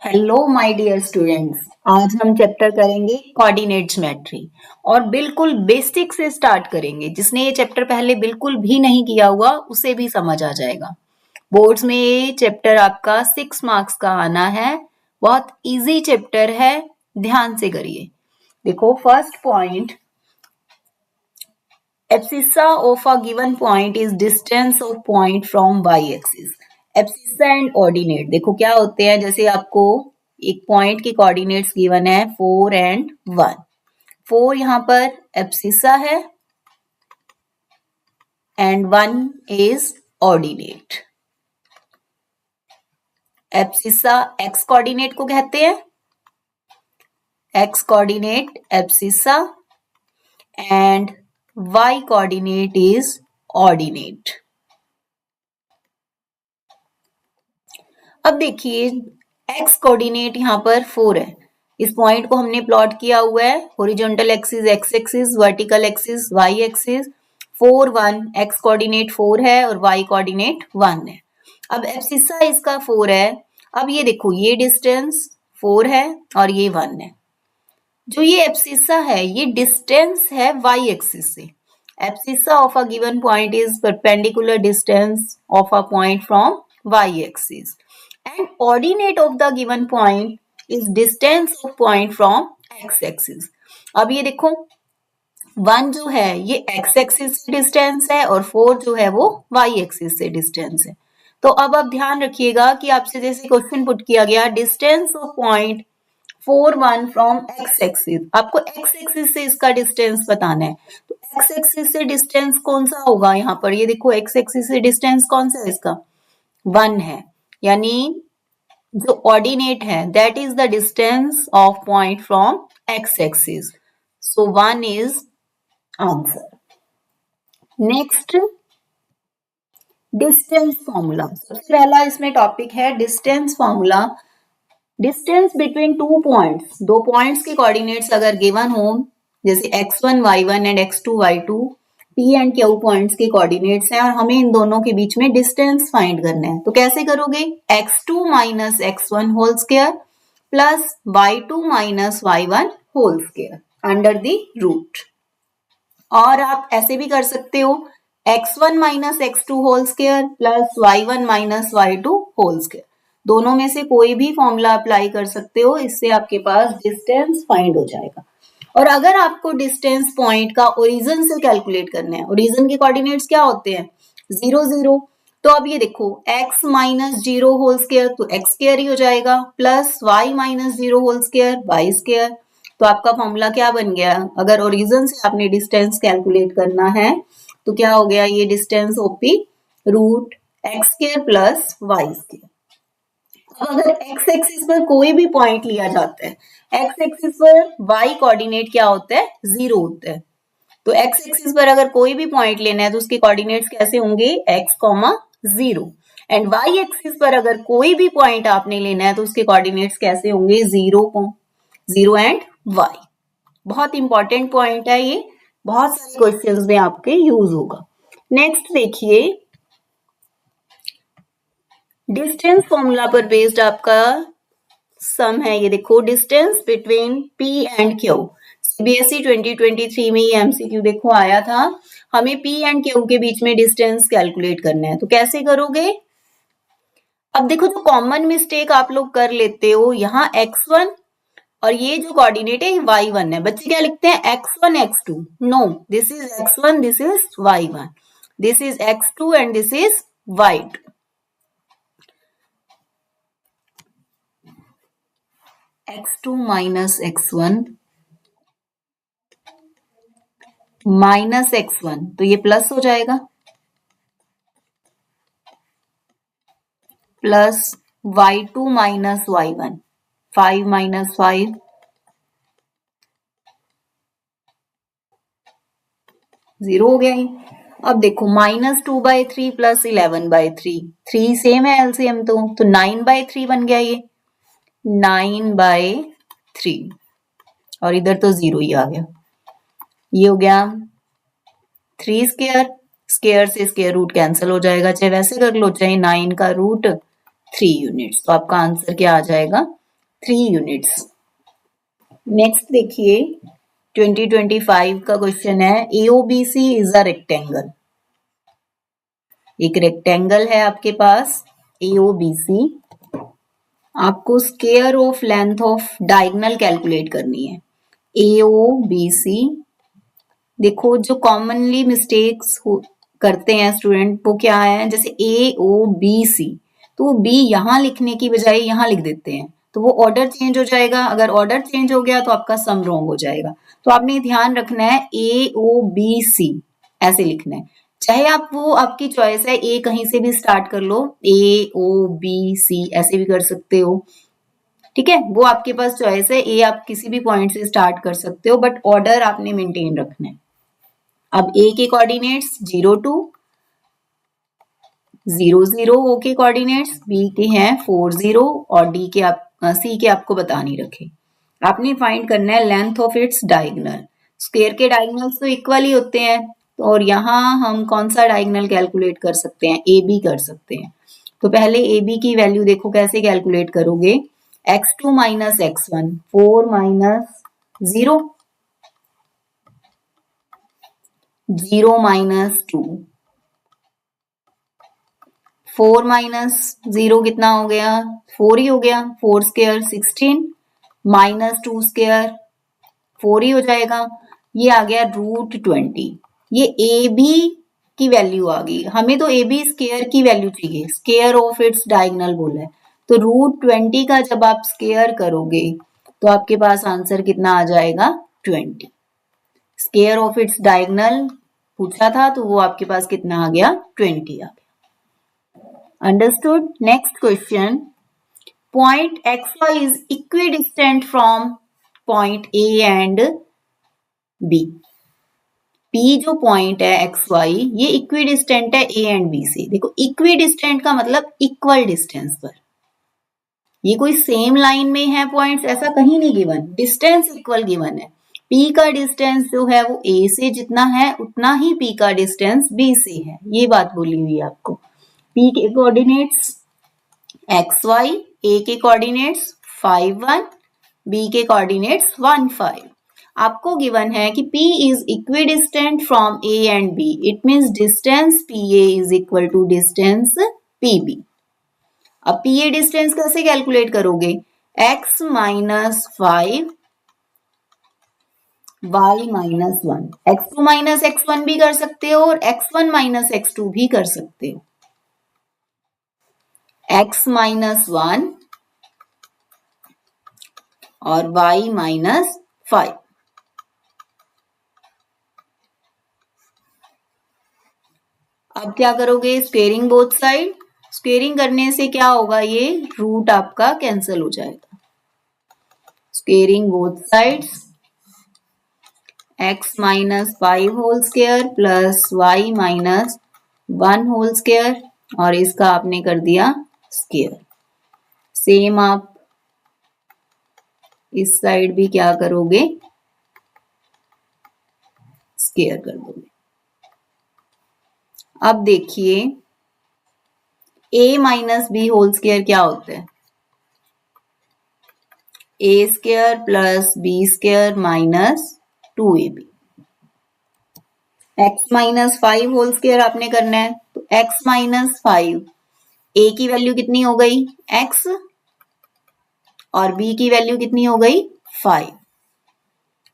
Hello my dear students. आज हम chapter करेंगे कोऑर्डिनेट ज्योमेट्री और बिल्कुल बेसिक से स्टार्ट करेंगे। जिसने ये चैप्टर पहले बिल्कुल भी नहीं किया हुआ उसे भी समझ आ जाएगा। बोर्ड्स में ये चैप्टर आपका 6 मार्क्स का आना है। बहुत इजी चैप्टर है, ध्यान से करिए। देखो first point, abscissa of a given point is distance of point from y axis. Abscissa and ordinate देखो क्या होते हैं। जैसे आपको एक पॉइंट की कोऑर्डिनेट्स गिवन है 4 एंड 1। 4 यहाँ पर एब्सिस्सा है and 1 is ordinate. Abscissa x coordinate को कहते हैं, x coordinate abscissa and y coordinate is ordinate। अब देखिए x कोऑर्डिनेट यहाँ पर 4 है। इस पॉइंट को हमने प्लॉट किया हुआ है horizontal axis x axis, vertical axis y axis. 4 1 x coordinate 4 है और y कोऑर्डिनेट 1 है। अब एब्सिस्सा इसका 4 है। अब ये देखो ये डिस्टेंस 4 है और ये 1 है। जो ये एब्सिस्सा है ये डिस्टेंस है y एक्सिस से। Abscissa of a given point is perpendicular distance of a point from y axis and ordinate of the given point is distance of point from x axis. अब ये देखो 1 जो है ये x एक्सिस से distance है और 4 जो है वो y एक्सिस से डिस्टेंस है। तो अब आप ध्यान रखिएगा कि आपसे जैसे क्वेश्चन पुट किया गया distance of point 4 1 from x axis, आपको x एक्सिस से इसका डिस्टेंस बताना है। तो x एक्सिस से डिस्टेंस कौन सा होगा यहाँ पर, ये देखो x एक्सिस से डिस्टेंस कौन सा है इसका 1 है। यानी जो ऑर्डिनेट है that is the distance of point from x axis. So 1 is answer. Next distance formula. सबसे पहला इसमें टॉपिक है distance formula. Distance between two points, दो पॉइंट्स के कोऑर्डिनेट्स अगर गिवन हो, जैसे x1 y1 and x2 y2, p and q points के कोऑर्डिनेट्स हैं और हमें इन दोनों के बीच में डिस्टेंस फाइंड करना है। तो कैसे करोगे, x2 minus x1 whole square plus y2 minus y1 whole square under the root. और आप ऐसे भी कर सकते हो x1 minus x2 whole square plus y1 minus y2 whole square. दोनों में से कोई भी फॉर्मूला अप्लाई कर सकते हो, इससे आपके पास डिस्टेंस फाइंड हो जाएगा। और अगर आपको डिस्टेंस पॉइंट का ओरिजिन से कैलकुलेट करना है, ओरिजिन के कोऑर्डिनेट्स क्या होते हैं 0 0, तो अब ये देखो x माइनस 0 होल स्क्वायर तो x स्क्वायर ही हो जाएगा plus y minus 0 whole square y square. तो आपका फॉर्मूला क्या बन गया, अगर ओरिजिन से आपने डिस्टेंस कैलकुलेट करना है तो क्या हो गया, ये distance OP root x square plus Y square. अब अगर एक्स एक्सिस पर कोई भी पॉइंट लिया जाता है, एक्स एक्सिस पर वाई कोऑर्डिनेट क्या होता है 0 होता है। तो एक्स एक्सिस पर अगर कोई भी पॉइंट लेना है तो उसके कोऑर्डिनेट्स कैसे होंगे x, 0 एंड y एक्सिस पर अगर कोई भी पॉइंट आपने लेना है तो उसके कोऑर्डिनेट्स कैसे होंगे 0 एंड y। बहुत इंपॉर्टेंट पॉइंट है ये, बहुत सारे क्वेश्चंस में आपके यूज होगा। नेक्स्ट देखिए डिस्टेंस फॉर्मूला पर बेस्ड आपका सम है। ये देखो distance between P and Q, CBSE 2023 में ये MCQ देखो आया था। हमें P एंड Q के बीच में डिस्टेंस कैलकुलेट करना है, तो कैसे करोगे। अब देखो जो कॉमन मिस्टेक आप लोग कर लेते हो, यहाँ x1 और ये जो कोऑर्डिनेट है y1 है, बच्चे क्या लिखते हैं x1 x2, no this is x1 this is y1, this is x2 and this is y2। x2 minus x1 minus x1 तो ये प्लस हो जाएगा plus y2 minus y1, 5 minus 5 0 हो गया ही। अब देखो -2/3 प्लस 11/3, 3 सेम है एलसीएम तो 9/3 बन गया ये 9/3 और इधर तो 0 ही आ गया। ये हो गया 3 स्क्वायर, स्क्वायर से स्क्वायर रूट कैंसिल हो जाएगा, चाहे वैसे कर लो चाहे 9 का रूट 3 यूनिट्स। तो आपका आंसर क्या आ जाएगा 3 यूनिट्स। नेक्स्ट देखिए 2025 का क्वेश्चन है AOBC इज अ रेक्टेंगल। एक रेक्टेंगल है आपके पास AOBC, आपको square of length of diagonal calculate करनी है। AOBC, देखो जो कॉमनली मिस्टेक्स करते हैं स्टूडेंट वो क्या है, जैसे AOBC तो वो B यहां लिखने की बजाय यहां लिख देते हैं, तो वो ऑर्डर चेंज हो जाएगा। अगर ऑर्डर चेंज हो गया तो आपका सम रॉन्ग हो जाएगा। तो आपने ध्यान रखना है AOBC ऐसे लिखना है। चाहे आप वो आपकी चॉइस है, ए कहीं से भी स्टार्ट कर लो, AOBC ऐसे भी कर सकते हो, ठीक है, वो आपके पास चॉइस है। ए आप किसी भी पॉइंट से स्टार्ट कर सकते हो, बट ऑर्डर आपने मेंटेन रखना है। अब ए के कोऑर्डिनेट्स 0 2 0 0, ओ के कोऑर्डिनेट्स, बी के हैं 4 0 और डी के सी के आपको बता नहीं रखे। आपने फाइंड करना है length of its diagonal. Square के डायगोनल्स तो इक्वल ही होते हैं, और यहाँ हम कौन सा डायगोनल कैलकुलेट कर सकते हैं, ए बी कर सकते हैं। तो पहले ए बी की वैल्यू देखो कैसे कैलकुलेट करोगे। x2 minus x1, 4 minus 0, 0 minus 2, 4 minus 0 कितना हो गया, 4 ही हो गया, 4 स्क्वायर 16 माइनस 2 स्क्वायर 4 ही हो जाएगा। ये आ गया √20। ये ए बी की वैल्यू आ गई, हमें तो ए बी स्क्वायर की वैल्यू चाहिए, स्क्वायर ऑफ इट्स डायगोनल बोला है। तो √20 का जब आप स्क्वायर करोगे तो आपके पास आंसर कितना आ जाएगा 20। स्क्वायर ऑफ इट्स डायगोनल पूछा था तो वो आपके पास कितना आ गया 20 आ गया। Understood? Next question. Point XY is equidistant from point A and B. P जो पॉइंट है XY ये इक्विडिस्टेंट है A एंड B से। देखो इक्विडिस्टेंट का मतलब इक्वल डिस्टेंस पर, ये कोई सेम लाइन में है पॉइंट्स ऐसा कहीं नहीं गिवन, डिस्टेंस इक्वल गिवन है। P का डिस्टेंस जो है वो A से जितना है उतना ही P का डिस्टेंस B से है, ये बात बोली हुई है आपको। P के कोऑर्डिनेट्स XY, A के कोऑर्डिनेट्स 5 1, B के कोऑर्डिनेट्स 1 5। आपको गिवन है कि P is equidistant from A and B. It means distance PA is equal to distance PB. अब PA डिस्टेंस कैसे कैलकुलेट करोगे, x minus 5 y minus 1, x2 minus x1 भी कर सकते हो और x1 माइनस x2 भी कर सकते हो। x माइनस 1 और y माइनस 5। अब क्या करोगे, स्क्वेयरिंग बोथ साइड। स्क्वेयरिंग करने से क्या होगा, ये रूट आपका कैंसिल हो जाएगा। Squaring both sides, x minus 5 whole square plus y minus 1 whole square, और इसका आपने कर दिया स्क्वायर। सेम आप इस साइड भी क्या करोगे, स्क्वायर कर दोगे। अब देखिए a minus B whole square क्या होता है, a square plus b square minus 2ab। x minus 5 whole square आपने करना है, तो x माइनस 5, a की वैल्यू कितनी हो गई x और b की वैल्यू कितनी हो गई 5।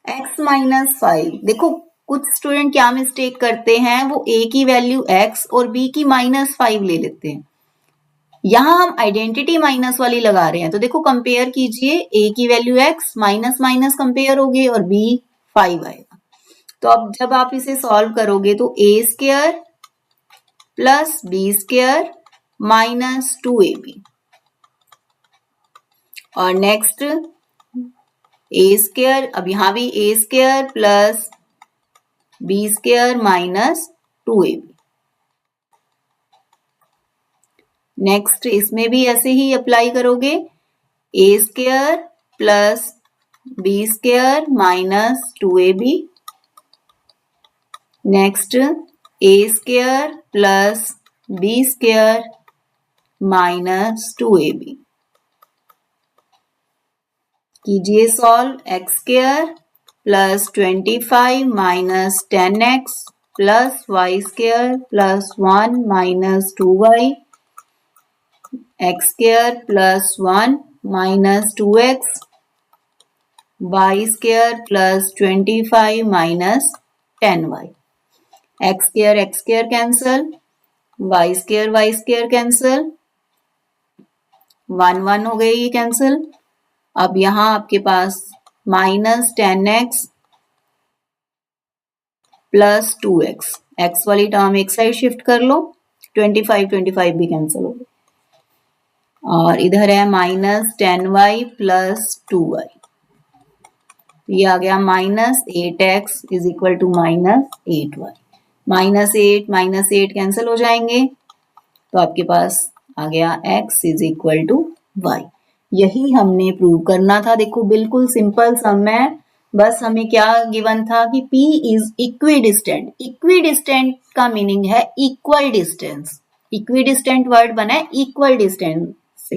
x माइनस 5, देखो कुछ स्टूडेंट क्या मिस्टेक करते हैं, वो a की वैल्यू x और b की माइनस 5 ले लेते हैं। यहां हम आइडेंटिटी माइनस वाली लगा रहे हैं, तो देखो कंपेयर कीजिए, a की value x minus minus compare होगी और b 5 आएगा। तो अब जब आप इसे सॉल्व करोगे तो a square plus b square minus 2ab, और नेक्स्ट a स्क्वायर, अब यहां भी a square plus b square minus 2ab। Next इसमें भी ऐसे ही अप्लाई करोगे, a square plus b square minus 2ab, next a square plus b square minus 2ab। कीजिए solve. X square plus 25 minus 10x plus Y square plus 1 minus 2y, x square plus 1 minus 2x, y square plus 25 minus 10y, x square cancel, y square cancel, 1 1 हो गई ये cancel. अब यहां आपके पास minus 10x plus 2x, x वाली term एक side shift कर लो, 25 भी कैंसिल हो गई, और इधर है माइनस 10y प्लस 2y, ये आ गया minus 8x is equal to minus 8y, minus 8 cancel हो जाएंगे, तो आपके पास आ गया x is equal to y। यही हमने प्रूव करना था। देखो बिल्कुल सिंपल सम है, बस हमें क्या गिवन था कि P इज इक्विडिस्टेंट। इक्विडिस्टेंट का मीनिंग है इक्वल डिस्टेंस, इक्विडिस्टेंट वर्ड बना है इक्वल डिस्टेंस से,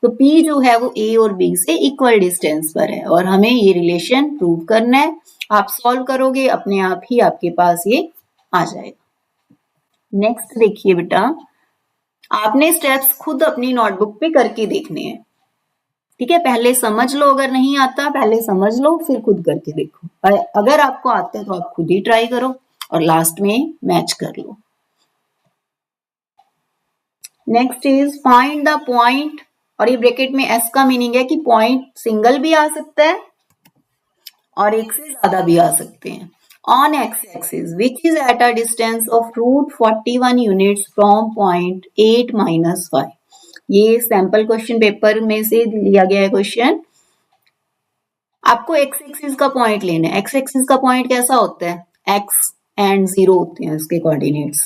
तो P जो है वो A और B से इक्वल डिस्टेंस पर है और हमें ये रिलेशन प्रूव करना है। आप सॉल्व करोगे अपने आप ही आपके पास ये आ जाएगा। नेक्स्ट देखिए बेटा, आपने स्टेप्स खुद अपनी नोटबुक पे करके देखने हैं, ठीक है। पहले समझ लो, अगर नहीं आता पहले समझ लो फिर खुद करके देखो, अगर आपको आता है तो आप खुद ही ट्राई करो और लास्ट में मैच कर लो। Next is find the point, और ये ब्रैकेट में एस का मीनिंग है कि पॉइंट सिंगल भी आ सकता है और एक से ज्यादा भी आ सकते हैं। On x axis which is at a distance of √41 units from point 8 - 5। ये सैंपल क्वेश्चन पेपर में से लिया गया है क्वेश्चन। आपको एक्स एक्सिस का पॉइंट लेना है। एक्स एक्सिस का पॉइंट कैसा होता है, एक्स एंड 0 होते हैं उसके coordinates.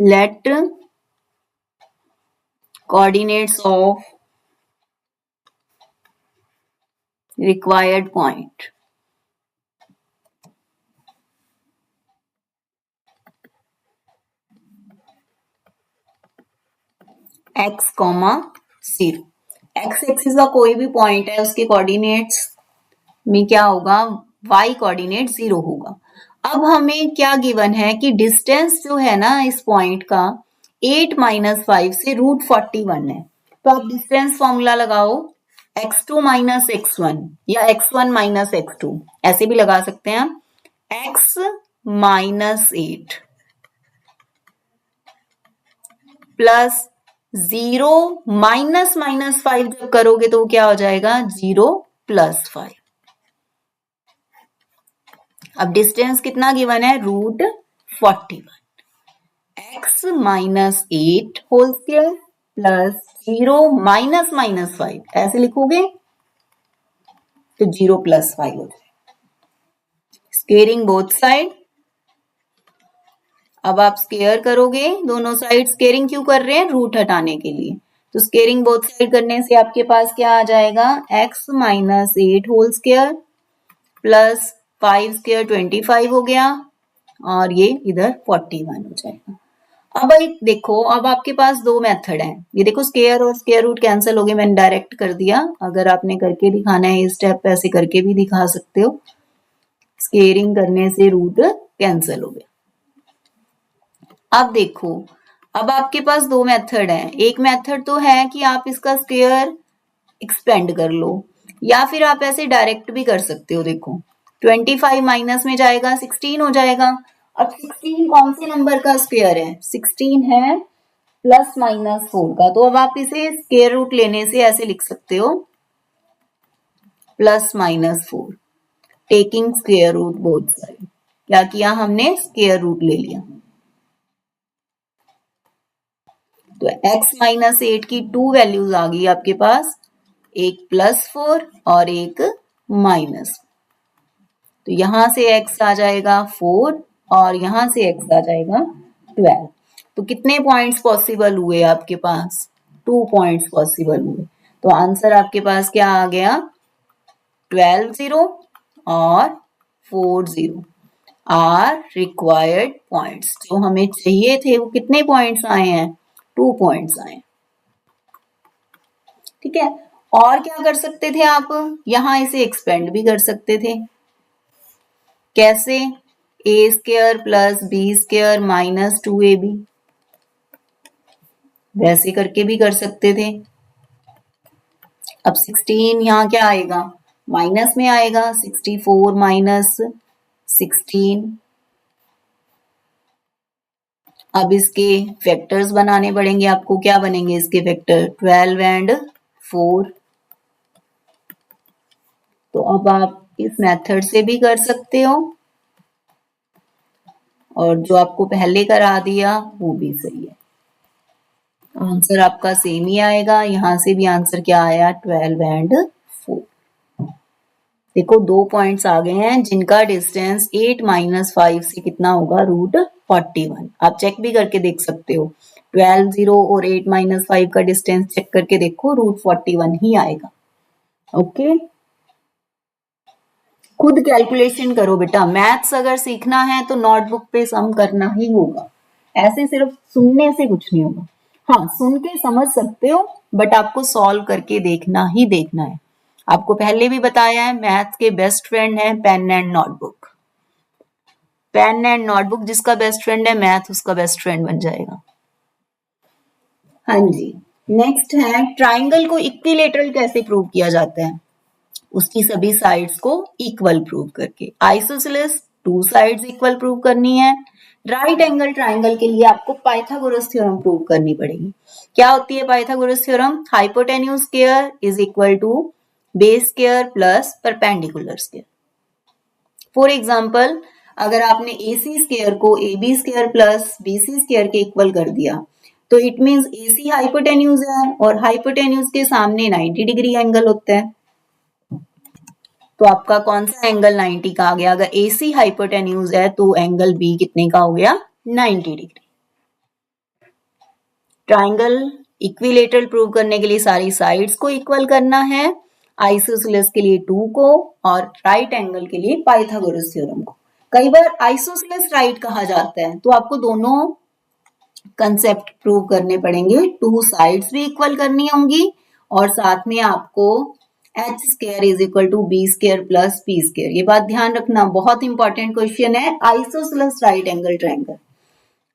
Let coordinates of required point x, 0। X axis का कोई भी पॉइंट है उसके कोऑर्डिनेट्स में क्या होगा, y कोऑर्डिनेट 0 होगा। अब हमें क्या गिवन है कि डिस्टेंस जो है ना इस पॉइंट का 8 - 5 से √41 है, तो आप डिस्टेंस फॉर्मूला लगाओ, x2 - x1 या x1 - x2 ऐसे भी लगा सकते हैं हम। x - 8 प्लस 0 -5 जब करोगे तो क्या हो जाएगा, 0 + 5। अब डिस्टेंस कितना गिवन है, √41। x - 8 होल स्क्वायर प्लस 0 -5 ऐसे लिखोगे तो 0 + 5 हो जाएगा। Squaring both side. अब आप स्क्वेयर करोगे दोनों साइड, स्क्वेयरिंग क्यों कर रहे हैं, रूट हटाने के लिए, तो स्क्वेयरिंग बोथ साइड करने से आपके पास क्या आ जाएगा, x - 8 whole square plus 5 square 25 हो गया और ये इधर 41 हो जाएगा। अब एक देखो, अब आपके पास दो मेथड हैं, ये देखो स्क्वायर और स्क्वायर रूट कैंसिल हो गए, मैंने डायरेक्ट कर दिया। अगर आपने करके दिखाना है ये स्टेप ऐसे करके भी दिखा सकते हो, स्क्वेयरिंग करने से रूट कैंसिल हो गया। अब देखो, अब आपके पास दो मेथड हैं, एक मेथड तो है कि आप इसका स्क्वायर एक्सपेंड कर लो, या फिर आप ऐसे डायरेक्ट भी कर सकते हो। देखो 25 माइनस में जाएगा 16 हो जाएगा। अब 16 कौन से नंबर का स्क्वायर है, 16 है +-4 का, तो अब आप इसे स्क्वायर रूट लेने से ऐसे लिख सकते हो, +-4 taking square root both side. क्या किया हमने, स्क्वायर रूट ले लिया। तो x - 8 की 2 वैल्यूज आ गई आपके पास, एक +4 और एक माइनस। तो यहां से x आ जाएगा 4 और यहां से x आ जाएगा 12। तो कितने पॉइंट्स पॉसिबल हुए आपके पास, 2 पॉइंट्स पॉसिबल हुए। तो आंसर आपके पास क्या आ गया, 12 0 और 4 0 आर रिक्वायर्ड पॉइंट्स। जो हमें चाहिए थे वो कितने पॉइंट्स आए हैं, 2 पॉइंट्स आए। ठीक है। और क्या कर सकते थे आप, यहां इसे एक्सपेंड भी कर सकते थे। कैसे, a square plus b square minus 2ab, वैसे करके भी कर सकते थे। अब 16 यहाँ क्या आएगा, माइनस में आएगा, 64 माइनस 16। अब इसके फैक्टर्स बनाने पड़ेंगे आपको, क्या बनेंगे इसके फैक्टर, 12 एंड 4। तो अब आप इस मेथड से भी कर सकते हो, और जो आपको पहले करा दिया वो भी सही है। आंसर आपका सेम ही आएगा, यहां से भी आंसर क्या आया, 12 एंड 4। देखो 2 पॉइंट्स आ गए हैं जिनका डिस्टेंस 8 माइनस 5 से कितना होगा, √41। आप चेक भी करके देख सकते हो, 12 0 और 8 माइनस 5 का डिस्टेंस चेक करके देखो, √41 ही आएगा। ओके, खुद कैलकुलेशन करो बेटा, मैथ्स अगर सीखना है तो नोटबुक पे सम करना ही होगा, ऐसे सिर्फ सुनने से कुछ नहीं होगा। हाँ, सुन के समझ सकते हो, बट आपको सॉल्व करके देखना ही देखना है। आपको पहले भी बताया है, मैथ्स के बेस्ट फ्रेंड है pen and notebook. Pen and notebook जिसका बेस्ट फ्रेंड है, मैथ उसका बेस्ट फ्रेंड बन जाएगा। हाँ जी, नेक्स्ट है, ट्राइंगल को इक्विलेटरल कैसे प्रूव किया जाता है, उसकी सभी साइड्स को इक्वल प्रूव करके। आइसोसेलेस 2 साइड्स इक्वल प्रूव करनी है। राइट एंगल ट्राइंगल के लिए आपको पाइथागोरस थ्योरम प्रूव करनी पड़ेगी। क्या होती है Pythagoras theorem, hypotenuse square is equal to base square plus perpendicular square. For example, अगर आपने AC स्क्वायर को AB square plus BC square के इक्वल कर दिया, तो इट मींस AC हाइपोटेन्यूज है, और हाइपोटेन्यूज के सामने 90 डिग्री एंगल होता है। तो आपका कौन सा एंगल 90 का आ गया, अगर AC हाइपोटेन्यूज है तो एंगल B कितने का हो गया, 90 डिग्री। ट्राइंगल इक्विलेटरल प्रूव करने के लिए सारी साइड्स को इक्वल करना है, आइसोसेलेस के लिए 2 को, और राइट एंगल के लिए पाइथागोरस थ्योरम को। कई बार आइसोसेलेस राइट कहा जाता है, तो आपको दोनों कंसेप्ट प्रूव करने पड़ेंगे, 2 साइड्स भी इक्वल करनी होंगी, और साथ में आपको h square is equal to B square plus P square. ये बात ध्यान रखना, बहुत इंपॉर्टेंट क्वेश्चन है, isosceles right angle triangle.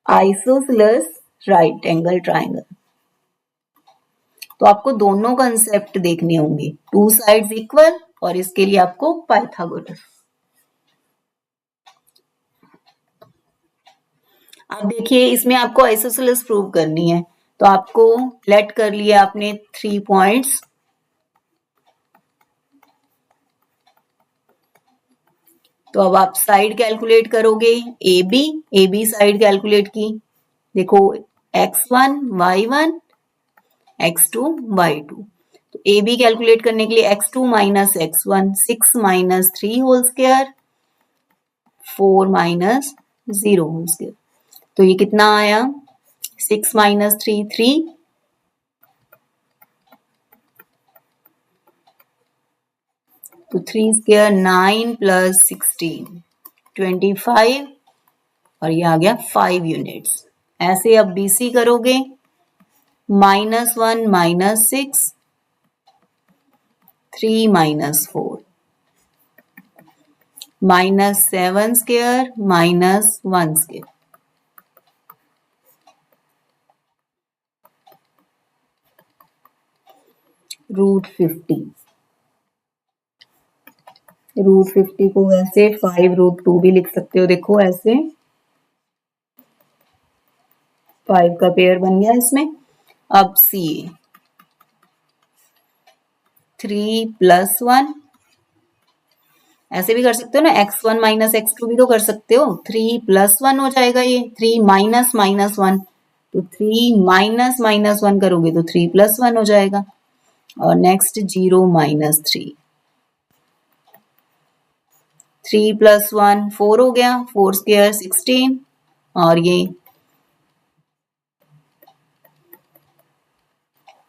Isosceles right angle triangle, तो आपको दोनों कंसेप्ट देखने होंगे, 2 साइड्स इक्वल, और इसके लिए आपको पाइथागोरस। अब देखिए, इसमें आपको आइसोसेलेस प्रूव करनी है, तो आपको लेट कर लिया आपने 3 पॉइंट्स। तो अब आप साइड कैलकुलेट करोगे, ए बी साइड कैलकुलेट की, देखो x1 y1 x2 y2। तो ए बी कैलकुलेट करने के लिए x2 minus x1, 6 minus 3 whole square, 4 minus 0 whole square. तो ये कितना आया, 6 माइनस 3 3, तो 3 स्क्वायर 9 प्लस 16 25, और ये आ गया 5 यूनिट्स। ऐसे अब BC करोगे, -1 minus 6, 3 minus 4, -7 square minus 1 square, √50। √50 को ऐसे 5√2 भी लिख सकते हो, देखो ऐसे 5 का पेयर बन गया इसमें। अब CA 3 प्लस 1, ऐसे भी कर सकते हो ना, x1 माइनस x2 भी तो कर सकते हो, 3 प्लस 1 हो जाएगा, ये 3 माइनस माइनस 1, तो 3 माइनस माइनस 1 करोगे तो 3 प्लस 1 हो जाएगा, और नेक्स्ट 0 माइनस 3, 3 प्लस 1 4 हो गया, 4 स्क्वायर 16, और ये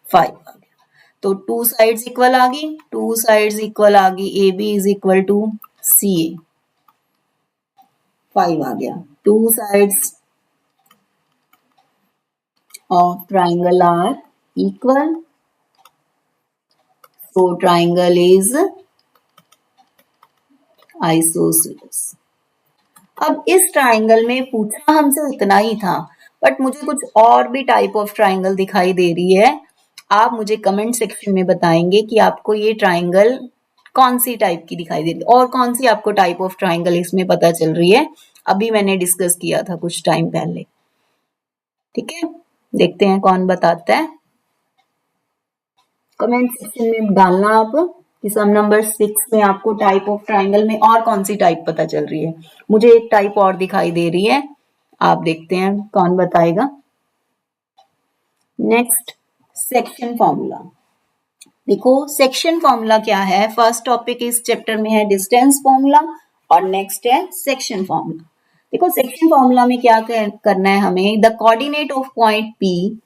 5 आ गया। तो 2 साइड्स इक्वल आ गई, 2 साइड्स इक्वल आ गई, A B is equal to C A, 5 आ गया। 2 sides of triangle are equal, So triangle is isosceles. अब इस ट्राइंगल में पूछा हमसे इतना ही था, बट मुझे कुछ और भी टाइप ऑफ ट्राइंगल दिखाई दे रही है। आप मुझे कमेंट सेक्शन में बताएंगे कि आपको ये ट्राइंगल कौन सी टाइप की दिखाई दे रही है और कौन सी आपको टाइप ऑफ ट्राइंगल इसमें पता चल रही है। अभी मैंने डिस्कस किया था कुछ टाइम पहले। ठीक है, देखते हैं कौन बताता है। कमेंट सेक्शन में डालना आप कि सम नंबर 6 में आपको टाइप ऑफ ट्राइंगल में और कौन सी टाइप पता चल रही है। मुझे एक टाइप और दिखाई दे रही है, आप देखते हैं कौन बताएगा। Next, section formula. देखो सेक्शन फॉर्मूला क्या है। फर्स्ट टॉपिक इस चैप्टर में है डिस्टेंस फॉर्मूला और नेक्स्ट है सेक्शन फॉर्मूला। देखो सेक्शन फॉर्मूला में क्या करना है हमें। The coordinate of point P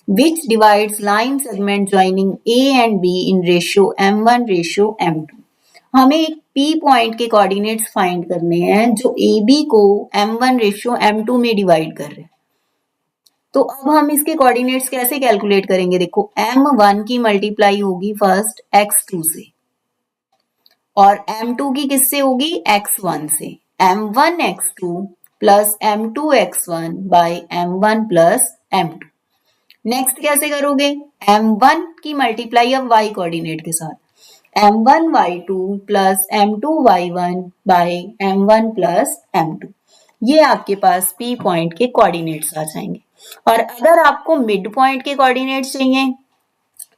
which divides line segment joining A and B in ratio m1 ratio m2। हमें एक P पॉइंट के कोऑर्डिनेट्स फाइंड करने हैं जो AB को m1 रेशियो m2 में डिवाइड कर रहे हैं। तो अब हम इसके कोऑर्डिनेट्स कैसे कैलकुलेट करेंगे। देखो m1 की मल्टीप्लाई होगी फर्स्ट x2 से और m2 की किससे होगी x1 से। m1 x2 plus m2 x1 by m1 plus m2। Next कैसे करोगे, m1 की मल्टीप्लाई अब y कोऑर्डिनेट के साथ, m1 y2 plus m2 y1 by m1 plus m2। ये आपके पास P पॉइंट के कोऑर्डिनेट्स आ जाएंगे। और अगर आपको मिड पॉइंट के कोऑर्डिनेट्स चाहिए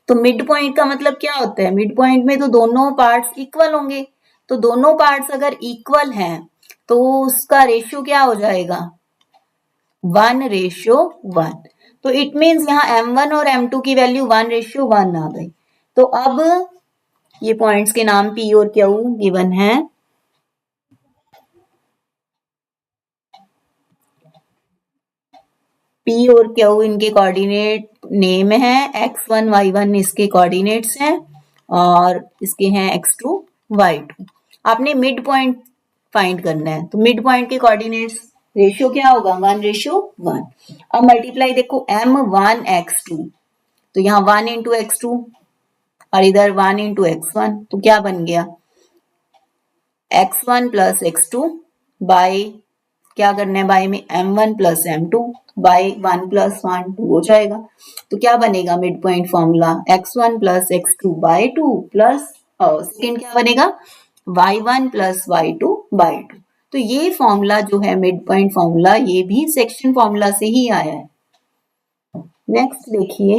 तो मिड पॉइंट का मतलब क्या होता है, मिड पॉइंट में तो दोनों पार्ट्स इक्वल होंगे। तो दोनों पार्ट्स अगर इक्वल हैं तो उसका रेशियो क्या हो जाएगा, 1:1। तो इट मीन्स यहाँ m1 और m2 की वैल्यू 1:1 आ गई। तो अब ये पॉइंट्स के नाम P और Q गिवन है। P और Q इनके कोऑर्डिनेट नेम है, x1 y1 इसके कोऑर्डिनेट्स हैं और इसके हैं x2 y2। आपने मिड पॉइंट फाइंड करना है तो मिड पॉइंट के कोऑर्डिनेट्स रेशियो क्या होगा, 1:1। अब मल्टीप्लाई देखो m1 x2 तो यहाँ 1 इंटू x2 और इधर 1 इंटू x1 तो क्या बन गया x1 प्लस x2 बाई क्या करना है बाई में m1 plus m2 by 1 plus 1 2 हो जाएगा। तो क्या बनेगा mid point formula x1 plus x2 by 2 plus second क्या बनेगा y1 प्लस y2 बाई 2। तो ये फॉर्मूला जो है मिड पॉइंट फॉर्मूला ये भी सेक्शन फॉर्मूला से ही आया है। नेक्स्ट देखिए,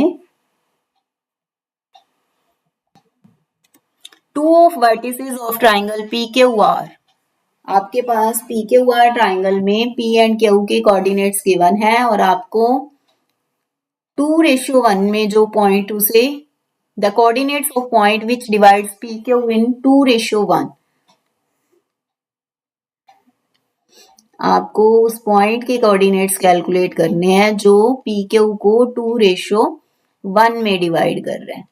two of vertices of triangle PQR। आपके पास PQR ट्राइंगल में P एंड Q के कोऑर्डिनेट्स गिवन है और आपको 2:1 में जो पॉइंट उसे the coordinates of point which divides PQ इन 2:1। आपको उस पॉइंट के कोऑर्डिनेट्स कैलकुलेट करने हैं जो PQ को 2:1 में डिवाइड कर रहे हैं।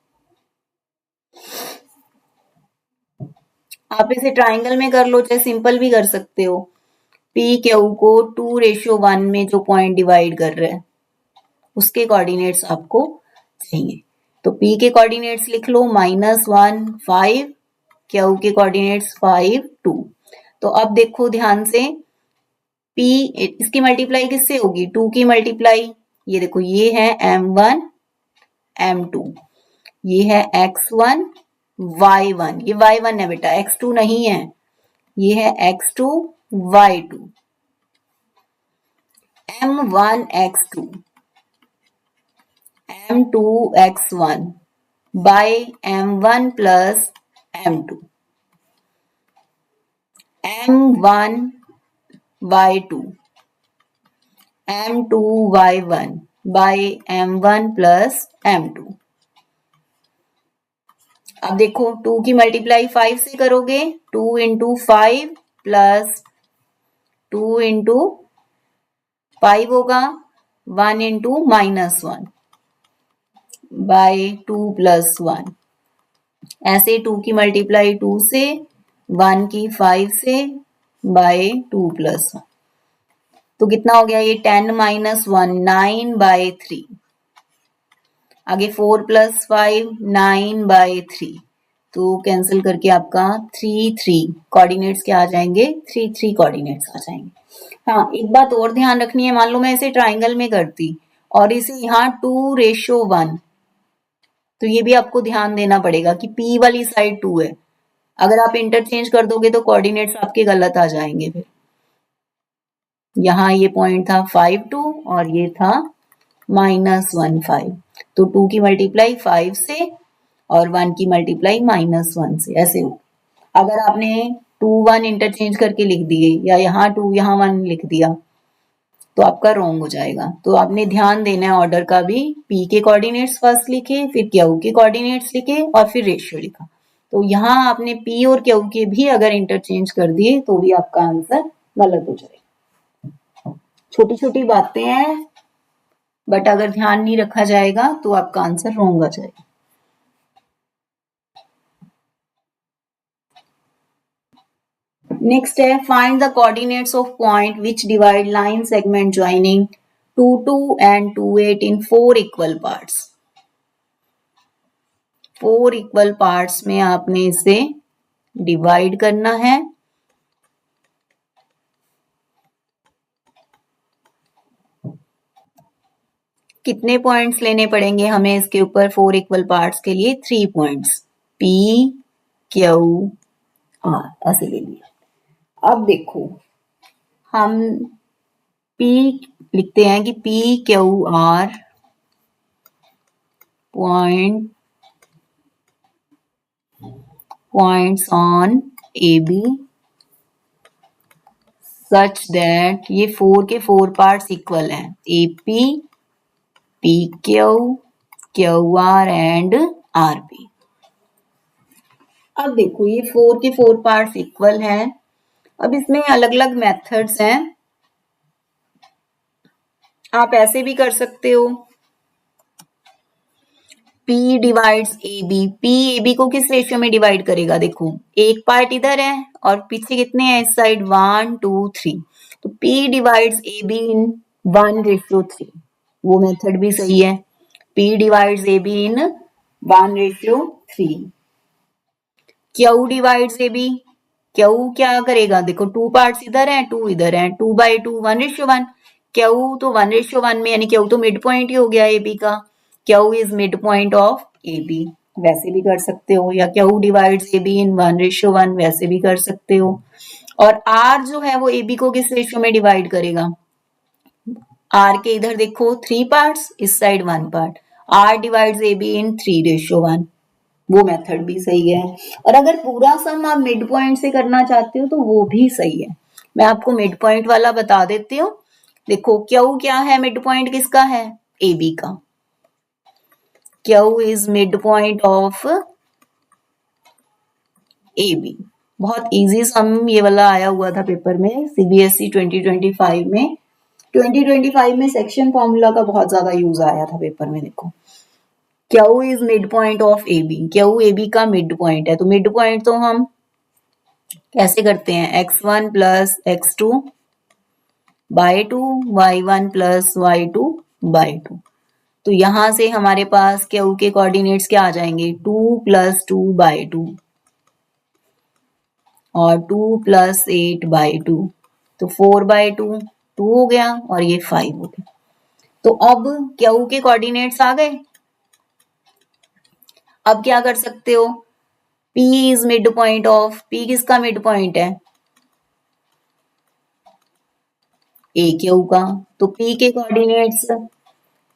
आप इसे ट्राइंगल में कर लो चाहे सिंपल भी कर सकते हो। PQ को 2:1 में जो पॉइंट डिवाइड कर रहे हैं उसके कोऑर्डिनेट्स आपको चाहिए। तो P के कोऑर्डिनेट्स लिख लो -1 5, Q के कोऑर्डिनेट्स 5 2। तो अब देखो ध्यान से P इसकी मल्टीप्लाई किससे होगी, 2 की मल्टीप्लाई, ये देखो ये है m1 m2, ये है x1 y1, ये y1 है बेटा x2 नहीं है, ये है x2 y2, m1 x2 m2 x1 by m1 plus m2, m1 y2 m2 y1 by m1 plus m2। अब देखो 2 की मल्टीप्लाई 5 से करोगे 2 इंटू 5 प्लस 2 इंटू 5 होगा 1 इंटू -1 बाई 2 प्लस 1। ऐसे 2 की मल्टीप्लाई 2 से 1 की 5 से बाई 2 प्लस 1। तो कितना हो गया ये 10 - 1 9 बाई 3। आगे 4 प्लस 5 9 बाई 3 तो कैंसिल करके आपका 3 3 कोऑर्डिनेट्स क्या आ जाएंगे, 3 3 कोऑर्डिनेट्स आ जाएंगे। हाँ, एक बात और ध्यान रखनी है, मान लो मैं इसे ट्राइंगल में करती और इसे यहाँ 2:1, तो ये भी आपको ध्यान देना पड़ेगा कि P वाली साइड 2 है। अगर आप इंटरचेंज कर दोगे तो कोऑर्डिनेट्स आपके गलत आ जाएंगे। फिर यहाँ ये पॉइंट था 5 2 और ये था -1 5, तो 2 की मल्टीप्लाई 5 से और 1 की मल्टीप्लाई -1 से, ऐसे हो। अगर आपने 2 1 इंटरचेंज करके लिख दिए या यहाँ 2 यहाँ 1 लिख दिया तो आपका रॉन्ग हो जाएगा। तो आपने ध्यान देना है ऑर्डर का भी, P के कोऑर्डिनेट्स फर्स्ट लिखे, फिर Q के कोऑर्डिनेट्स लिखे और फिर रेशियो लिखा। तो यहाँ आपने P और Q के भी अगर इंटरचेंज कर दिए तो भी आपका आंसर गलत हो जाएगा। छोटी छोटी बातें हैं, बट अगर ध्यान नहीं रखा जाएगा तो आपका आंसर रॉन्ग आ जाएगा। नेक्स्ट है, find the coordinates of point which divide line segment joining 2 2 and 2 8 in 4 equal parts. 4 equal parts में आपने इसे डिवाइड करना है। कितने पॉइंट्स लेने पड़ेंगे हमें इसके ऊपर? 4 इक्वल पार्ट्स के लिए 3 पॉइंट्स, P Q R ऐसे ले लिया। अब देखो, हम P लिखते हैं कि P Q R points on AB such that ये 4 के 4 पार्ट्स इक्वल हैं, AP PQ QR and RP। अब देखो ये 4 के 4 पार्ट्स इक्वल हैं। अब इसमें अलग अलग मेथड्स हैं, आप ऐसे भी कर सकते हो। P divides AB, P AB को किस रेशियो में डिवाइड करेगा? देखो एक पार्ट इधर है और पीछे कितने हैं इस साइड, 1 2 3, तो P डिवाइड्स AB इन 1:3, वो मेथड भी सही है। P डिवाइड्स AB इन 1:3। Q डिवाइड्स AB, Q क्या करेगा? देखो 2 पार्ट्स इधर हैं, 2 इधर हैं, 2/2 1:1। Q तो 1:1 में, यानी Q तो मिड पॉइंट ही हो गया AB का। Q is mid point of AB, वैसे भी कर सकते हो, या Q डिवाइड्स AB इन 1:1, वैसे भी कर सकते हो। और R जो है वो AB को किस रेशियो में डिवाइड करेगा? R के इधर देखो 3 पार्ट्स, इस side 1 part, R divides AB इन 3:1, वो मेथड भी सही है। और अगर पूरा सम आप मिड पॉइंट से करना चाहते हो तो वो भी सही है। मैं आपको मिड पॉइंट वाला बता देती हूँ। देखो Q क्या है, मिड पॉइंट किसका है? AB का। Q is mid point of AB। बहुत इजी सम ये वाला आया हुआ था पेपर में, CBSE 2025 में। 2025 में सेक्शन फॉर्मूला का बहुत ज्यादा यूज आया था पेपर में। देखो Q is mid point of AB, Q AB का मिड पॉइंट है, तो मिड पॉइंट तो हम कैसे करते हैं? x1 plus x2 by 2, y1 plus y2 by 2। तो यहां से हमारे पास Q के कोऑर्डिनेट्स क्या आ जाएंगे? 2 प्लस 2 बाय 2 और 2 प्लस 8 बाय 2, तो 4/2 2 हो गया और ये 5 हो गया। तो अब Q के कोऑर्डिनेट्स आ गए। अब क्या कर सकते हो? P is mid point of, P किसका मिड पॉइंट है? AQ का। तो P के कोऑर्डिनेट्स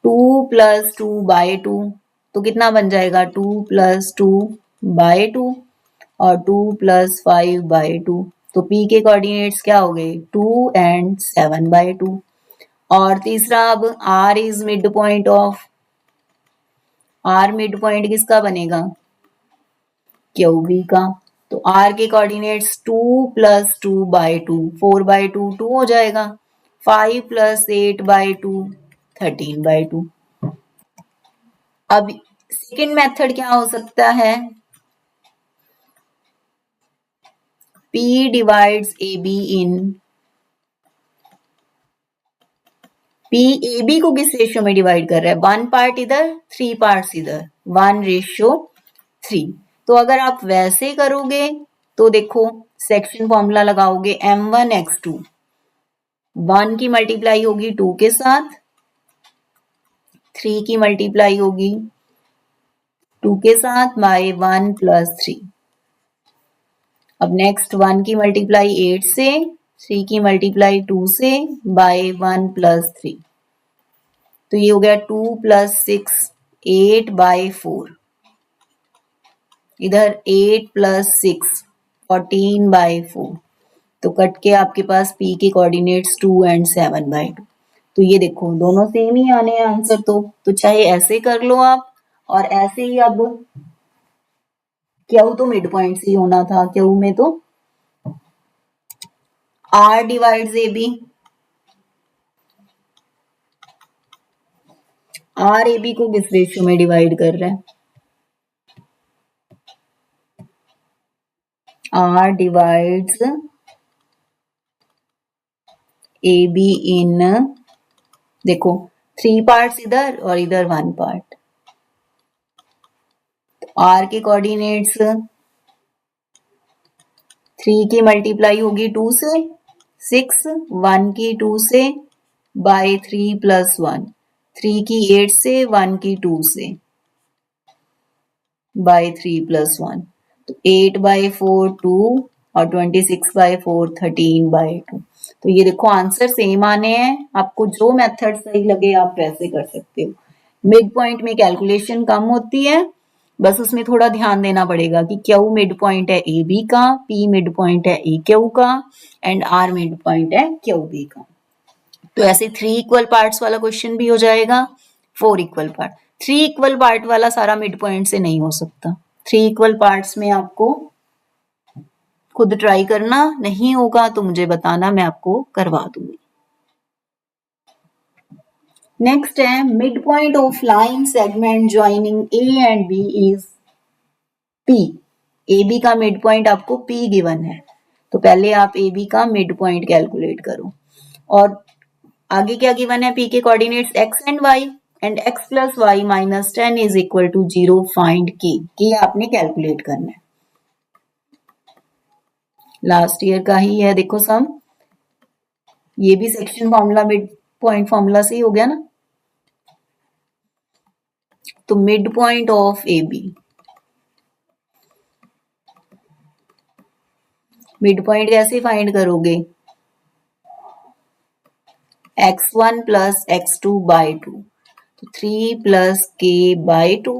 2 प्लस 2 बाय 2, तो कितना बन जाएगा? 2 प्लस 2 बाय 2 और 2 प्लस 5 बाय 2, तो P के कोऑर्डिनेट्स क्या हो गए? 2 and 7/2। और तीसरा, अब R is mid point of, R mid point किसका बनेगा? QB का। तो R के कोऑर्डिनेट्स 2 प्लस 2 बाय 2, 4/2 2 हो जाएगा, 5 प्लस 8/2 13/2। अब सेकेंड मेथड क्या हो सकता है? P डिवाइड्स AB इन, P AB को किस रेशियो में डिवाइड कर रहा है? 1 पार्ट इधर 3 पार्ट्स इधर, 1:3। तो अगर आप वैसे करोगे तो देखो सेक्शन फॉर्मूला लगाओगे m1 x2, 1 की मल्टीप्लाई होगी 2 के साथ, 3 की मल्टीप्लाई होगी 2 के साथ बाय 1 प्लस 3। अब नेक्स्ट 1 की मल्टीप्लाई 8 से, 3 की मल्टीप्लाई 2 से बाय 1 प्लस 3। तो ये हो गया 2 प्लस 6 8 बाय 4। इधर 8 प्लस 6 14 बाय 4। तो कट के आपके पास p के कोऑर्डिनेट्स 2 एंड 7 बाय 2। तो ये देखो दोनों सेम ही आने हैं आंसर। तो चाहे ऐसे कर लो आप और ऐसे ही। अब क्यू तो मिड पॉइंट से ही होना था, क्यू में तो r divides A B, R A B को किस रेशियो में डिवाइड कर रहा है? R divides A B in, देखो 3 पार्ट्स इधर और इधर 1 पार्ट। आर के कोऑर्डिनेट्स 3 की मल्टीप्लाई होगी 2 से 6, 1 की 2 से बाय 3 प्लस 1, 3 की 8 से, 1 की 2 से बाय 3 प्लस 1। तो 8 बाय 4 2 और 26 बाय 4 13 बाय 2। तो ये देखो आंसर सेम आने हैं। आपको जो मेथड सही लगे आप वैसे कर सकते हो। मिड पॉइंट में कैलकुलेशन कम होती है, बस उसमें थोड़ा ध्यान देना पड़ेगा कि क्यू मिड पॉइंट है ए बी का, पी मिड पॉइंट है ए क्यू का एंड आर मिड पॉइंट है क्यू बी का। तो ऐसे 3 इक्वल पार्ट्स वाला क्वेश्चन भी हो जाएगा, 4 इक्वल पार्ट। 3 इक्वल पार्ट वाला सारा मिड पॉइंट से नहीं हो सकता। 3 इक्वल पार्ट्स में आपको खुद ट्राई करना, नहीं होगा तो मुझे बताना, मैं आपको करवा दूंगी। नेक्स्ट है mid point of line segment joining A and B is P। A B का मिड पॉइंट आपको P गिवन है, तो पहले आप ए बी का मिड पॉइंट कैलकुलेट करो। और आगे क्या गिवन है? P के coordinates x and y and x plus y minus 10 is equal to 0 find K आपने कैलकुलेट करना है। लास्ट ईयर का ही है, देखो सम, ये भी section formula mid point formula से ही हो गया ना। तो mid point of A B, mid point कैसे फाइंड करोगे? x1 प्लस x2 बाय 2, तो 3 plus k by 2,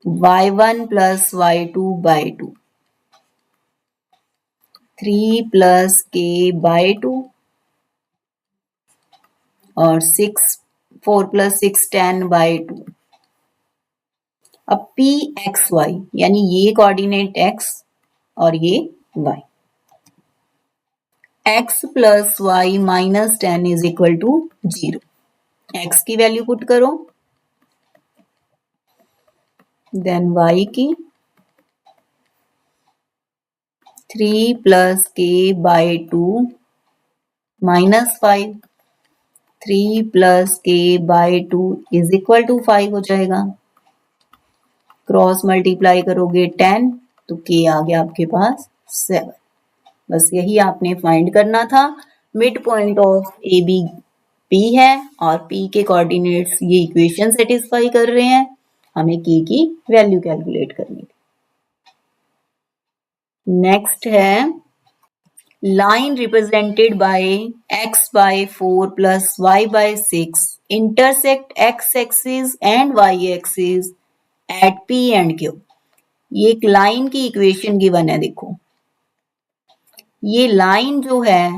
y1 plus y2 by 2, 3 plus k by 2 और 4 प्लस 6 10 बाय 2। अब p x y यानी ये कोऑर्डिनेट x और ये y, x plus y minus 10 is equal to 0। x की value put करो, then y की 3 plus k by 2 minus 5, 3 plus k by 2 is equal to 5 हो जाएगा। क्रॉस मल्टीप्लाई करोगे 10 तो k आ गया आपके पास 7। बस यही आपने फाइंड करना था। Mid point of A B P है और P के कोऑर्डिनेट्स ये इक्वेशन सेटिस्फाई कर रहे हैं, हमें k की वैल्यू कैलकुलेट करनी थी। नेक्स्ट है line represented by x by 4 plus y by 6 intersect x axis and y axis at P and Q। ये एक लाइन की इक्वेशन गिवन है। देखो ये लाइन जो है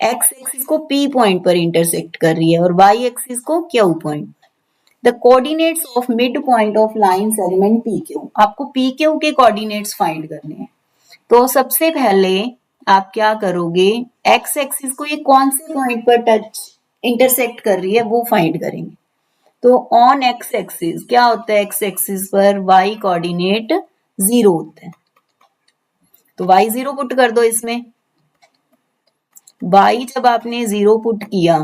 x एक्सिस को P पॉइंट पर इंटरसेक्ट कर रही है और y एक्सिस को Q point. The coordinates of mid point of line segment PQ। आपको PQ के कोऑर्डिनेट्स फाइंड करने हैं। तो सबसे पहले आप क्या करोगे, x एक्सिस को ये कौन से पॉइंट पर टच इंटरसेक्ट कर रही है वो फाइंड करेंगे। तो ऑन x एक्सिस क्या होता है? x एक्सिस पर y कोऑर्डिनेट 0 होता है, तो y 0 पुट कर दो इसमें। y जब आपने 0 पुट किया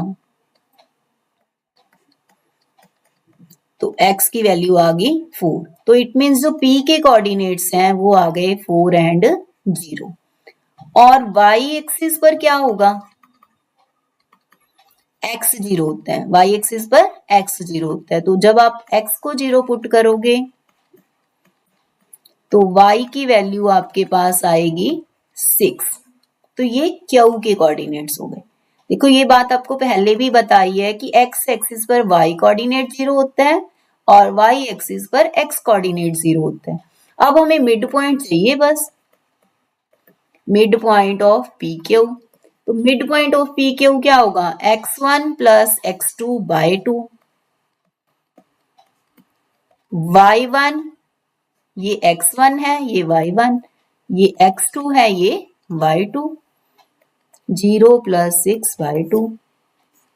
तो x की वैल्यू आ गई 4। तो इट मीन्स जो p के कोऑर्डिनेट्स हैं वो आ गए 4 एंड 0। और y एक्सिस पर क्या होगा? x 0 होता है, y एक्सिस पर x 0 होता है। तो जब आप x को 0 पुट करोगे तो y की वैल्यू आपके पास आएगी 6। तो ये q के कोऑर्डिनेट्स हो गए। देखो ये बात आपको पहले भी बताई है कि x एक्सिस पर y कोऑर्डिनेट 0 होता है और y एक्सिस पर x कोऑर्डिनेट 0 होता है। अब हमें मिड पॉइंट चाहिए बस, mid point of P Q. तो mid point of P Q क्या होगा? x1 plus x2 by 2, y1 ये x1 है, ये y1, ये x2 है, ये y2, 0 प्लस 6 बाय 2।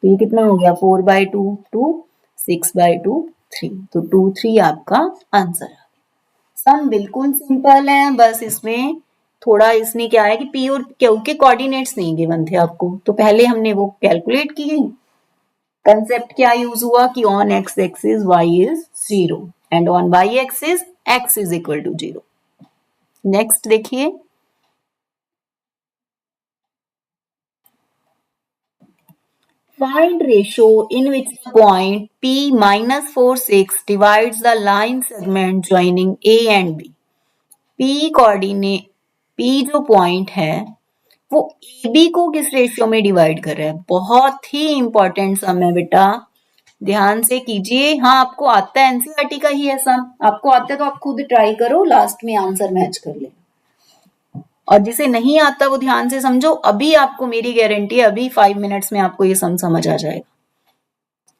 तो ये कितना हो गया? 4 बाय 2, 2, 6 बाय 2, 3। तो 2, 3 आपका आंसर है। सम बिल्कुल सिंपल है, बस इसमें थोड़ा इसने क्या है कि p और q के कोऑर्डिनेट्स नहीं गिवन थे आपको, तो पहले हमने वो कैलकुलेट किए। कंसेप्ट क्या यूज हुआ कि on x axis y is 0 and on y axis x is equal to 0। Next देखिए, find ratio in which the point p minus 4 6 divides the line segment joining a and b। p coordinate, p जो point है वो ए B को किस ratio में divide कर रहा है? बहुत ही इंपॉर्टेंट सम है बेटा, ध्यान से कीजिए। हाँ आपको आता है, एनसीईआरटी का ही है सम, आपको आता है तो आप खुद ट्राई करो, लास्ट में आंसर मैच कर ले। और जिसे नहीं आता वो ध्यान से समझो, अभी आपको मेरी गारंटी है अभी 5 मिनट्स में आपको ये सम समझ आ जाएगा।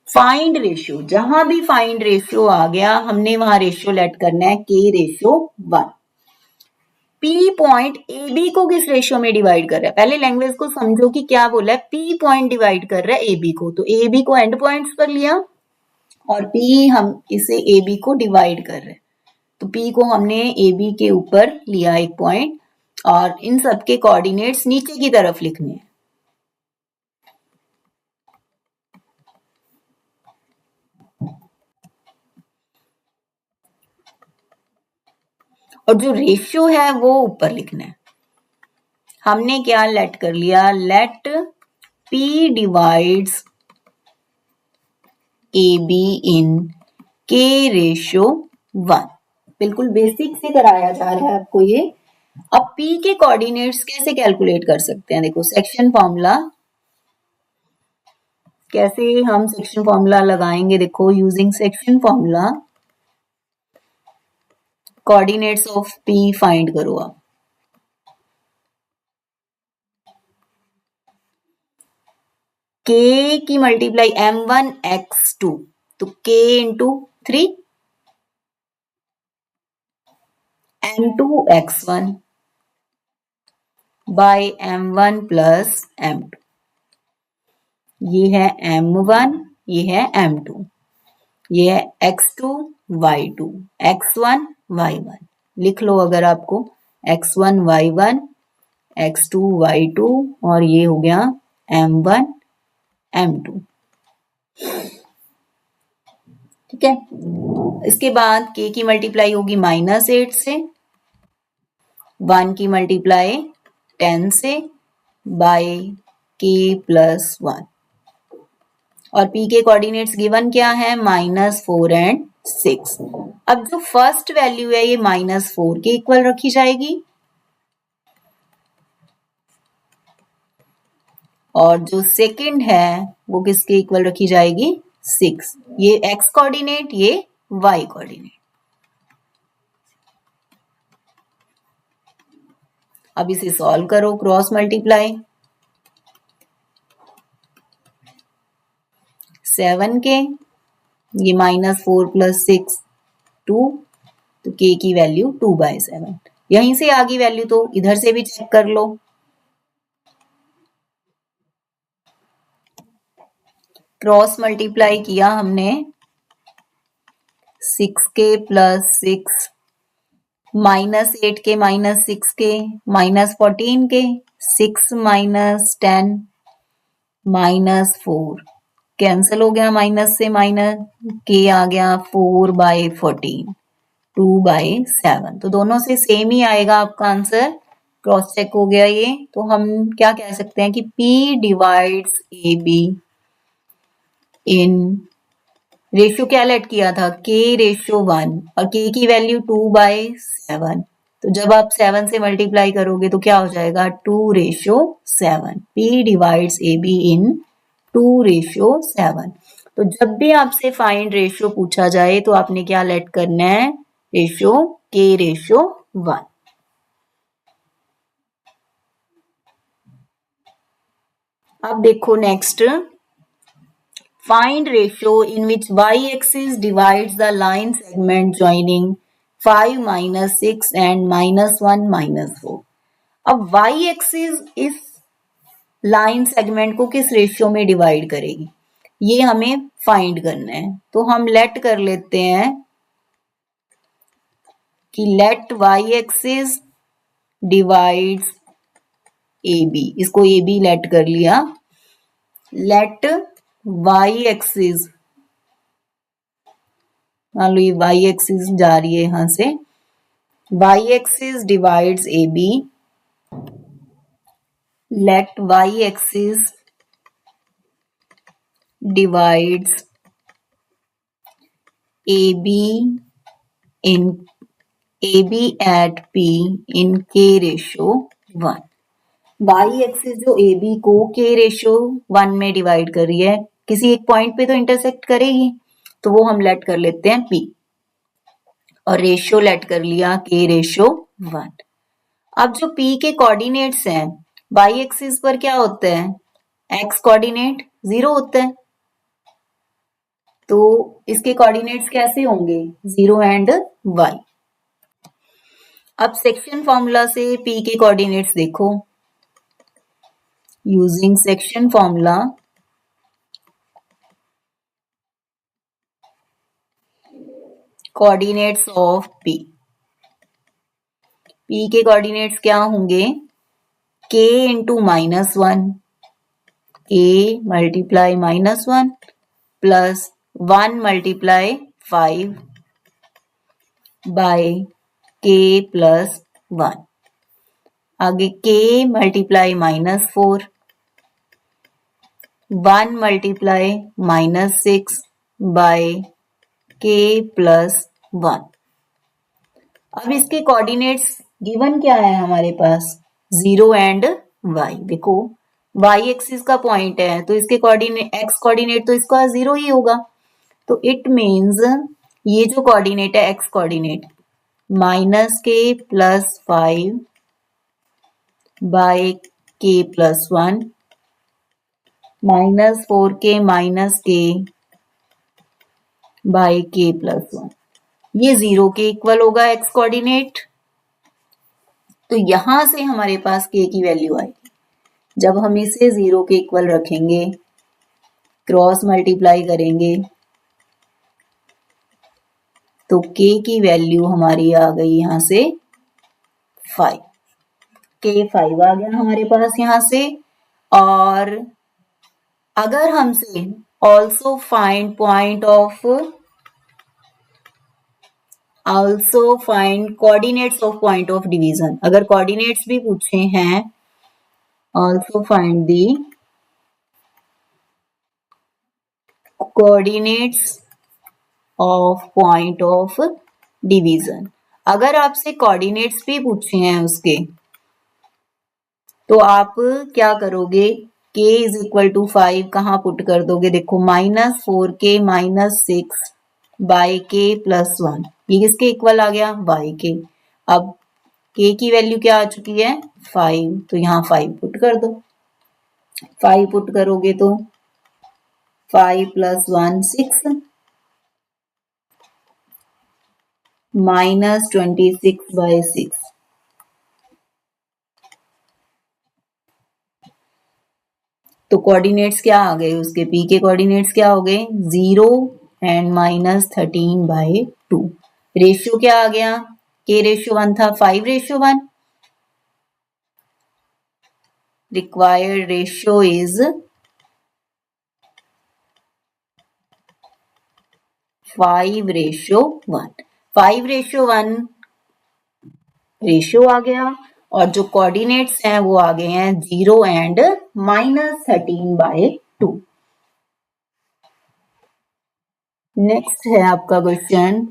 फाइंड रेशियो, जहां भी फाइंड रेशियो आ गया हमने वहां रेशियो लेट करना है k ratio 1। P point A B को किस रेशियो में डिवाइड कर रहा है? पहले लैंग्वेज को समझो कि क्या बोला है। P पॉइंट डिवाइड कर रहा है ए बी को, तो ए बी को एंड पॉइंट्स पर लिया और P हम इसे ए बी को डिवाइड कर रहे हैं, तो P को हमने ए बी के ऊपर लिया एक पॉइंट और इन सबके कोऑर्डिनेट्स नीचे की तरफ लिखने हैं। और जो रेशियो है वो ऊपर लिखना है। हमने क्या लेट कर लिया? Let P divides A B in K ratio 1। बिल्कुल बेसिक से कराया जा रहा है आपको ये। अब P के कोऑर्डिनेट्स कैसे कैलकुलेट कर सकते हैं? देखो सेक्शन फॉर्मूला, कैसे हम सेक्शन फॉर्मूला लगाएंगे? देखो using section formula coordinates of P find करो आप। K की मल्टीप्लाई m1 x2, तो K into 3 m2 x1 bye m1 plus m2। ये है m1, ये है m2, ये है x2 y2, x1 y1। लिख लो अगर आपको, x1 y1, x2 y2 और ये हो गया m1 m2। ठीक है, इसके बाद k की मल्टीप्लाई होगी -8 से, 1 की मल्टीप्लाई 10 से बाय k प्लस 1। और p के कोऑर्डिनेट्स गिवन क्या है? -4 एंड 6। अब जो फर्स्ट वैल्यू है ये -4 के इक्वल रखी जाएगी और जो सेकंड है वो किसके इक्वल रखी जाएगी? 6। ये x कोऑर्डिनेट, ये y कोऑर्डिनेट। अब इसे सॉल्व करो, क्रॉस मल्टीप्लाई, 7 के, ये -4 प्लस 6 2, तो k की वैल्यू 2/7। यहीं से आ गई वैल्यू, तो इधर से भी चेक कर लो। क्रॉस मल्टीप्लाई किया हमने, 6k प्लस 6, -8 के -6 के -14 के, 6 -10 -4, कैंसिल हो गया, माइनस से माइनस, के आ गया 4/14, 2/7, तो दोनों से सेम ही आएगा आपका आंसर, क्रॉस चेक हो गया ये। तो हम क्या कह सकते हैं कि P डिवाइड्स AB इन, रेशियो क्या लेट किया था, K/1, और K की वैल्यू 2/7, तो जब आप 7 से मल्टीप्लाई करोगे तो क्या हो जाएगा 2/7, P डिवाइड्स AB इन 2/7। तो जब भी आपसे फाइंड रेशियो पूछा जाए तो आपने क्या लेट करना है, रेशियो K/1। अब देखो next, find ratio in which y-axis divides the line segment joining 5 minus 6 and minus 1 minus 4। अब y-axis इस लाइन सेगमेंट को किस रेशियो में डिवाइड करेगी, ये हमें फाइंड करना है। तो हम लेट कर लेते हैं कि लेट y-axis डिवाइड्स AB, इसको AB लेट कर लिया, लेट y-axis, मान लो ये y-axis जा रही है यहां से, y-axis divides AB, let y-axis divides AB in AB at P in K/1। y-axis जो AB को K/1 में डिवाइड कर रही है, किसी एक पॉइंट पे तो इंटरसेक्ट करेगी, तो वो हम लेट कर लेते हैं P, और रेशियो लेट कर लिया K/1। अब जो P के कोऑर्डिनेट्स हैं, y एक्सिस पर क्या होता है, x कोऑर्डिनेट 0 होता है, तो इसके कोऑर्डिनेट्स कैसे होंगे 0 एंड y। अब सेक्शन फॉर्मूला से P के कोऑर्डिनेट्स देखो, using section formula coordinates of P, P के कोऑर्डिनेट्स क्या होंगे, k into -1, k multiply -1 plus 1 multiply 5 by k plus 1, आगे k multiply -4, 1 multiply -6 by k plus 1। अब इसके कोऑर्डिनेट्स गिवन क्या है हमारे पास, 0 एंड y। देखो y एक्सिस का पॉइंट है, तो इसके कोऑर्डिनेट x कोऑर्डिनेट तो इसका 0 ही होगा, तो इट मीन्स ये जो कोऑर्डिनेट है x coordinate -k plus 5 by k plus 1 -4k minus k by k plus 1, ये 0 के इक्वल होगा x कोऑर्डिनेट। तो यहां से हमारे पास k की वैल्यू आएगी, जब हम इसे 0 के इक्वल रखेंगे, क्रॉस मल्टीप्लाई करेंगे, तो k की वैल्यू हमारी आ गई यहां से 5, k 5 आ गया हमारे पास यहां से। और अगर हमसे also find point of, also find coordinates of point of division, अगर कोऑर्डिनेट्स भी पूछे हैं, also find the coordinates of point of division, अगर आपसे कोऑर्डिनेट्स भी पूछे हैं उसके, तो आप क्या करोगे, k इज इक्वल टू 5 कहाँ पुट कर दोगे, देखो -4k -6 बाय k प्लस 1, ये किसके इक्वल आ गया, y के। अब k की वैल्यू क्या आ चुकी है 5, तो यहाँ 5 पुट कर दो, 5 पुट करोगे तो 5 प्लस 1 6 -26/6, तो कोऑर्डिनेट्स क्या आ गए उसके, P के कोऑर्डिनेट्स क्या हो गए 0 एंड -13/2। रेशियो क्या आ गया, K/1 था 5/1, रिक्वायर्ड रेशियो इज 5:1। 5:1 रेशियो आ गया और जो कोऑर्डिनेट्स हैं वो आ गए हैं 0 एंड -13/2। नेक्स्ट है आपका क्वेश्चन,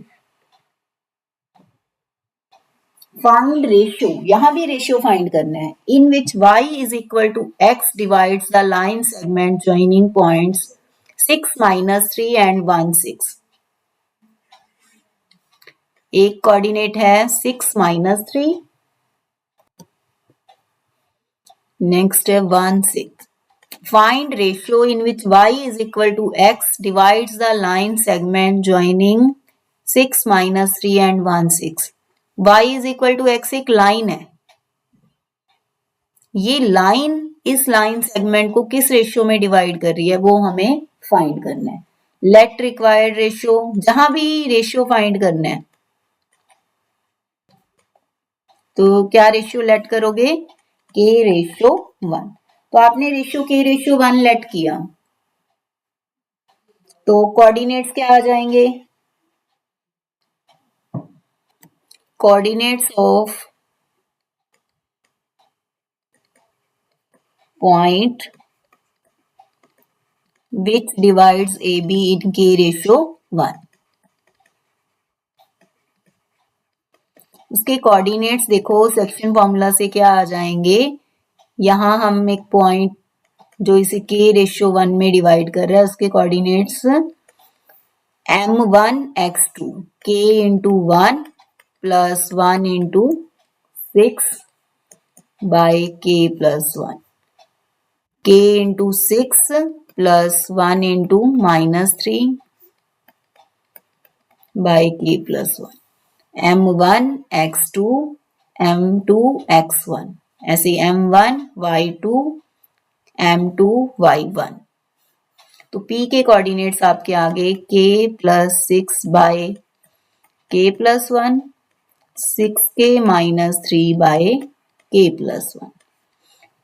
फाइंड रेशियो। यहां भी रेशियो फाइंड करना है। In which y is equal to x divides the line segment joining points 6, -3 and 1, 6। एक कोऑर्डिनेट है 6, -3, नेक्स्ट है 1, 6। Find ratio in which y is equal to x divides the line segment joining 6, -3 and 1, 6। y is equal to x एक line है। ये line इस line segment को किस ratio में डिवाइड कर रही है वो हमें फाइंड करना है। लेट रिक्वायर्ड रेशियो, जहां भी रेशियो फाइंड करना है तो क्या रेशियो लेट करोगे, k/1। तो आपने रेशियो k/1 लेट किया तो कोऑर्डिनेट्स क्या आ जाएंगे, coordinates of point which divides AB in k/1। उसके कोऑर्डिनेट्स देखो सेक्शन फॉर्मूला से क्या आ जाएंगे, यहां हम एक पॉइंट जो इसे k/1 में डिवाइड कर रहा है उसके coordinates m1 x2 k into 1 plus 1 into 6 by k plus 1, k into 6 plus 1 into -3 by k plus 1, m1 x2 m2 x1, ऐसे m1 y2 m2 y1। तो p के कोऑर्डिनेट्स आपके आ गए k plus 6 by k plus 1, 6k - 3 by k plus 1।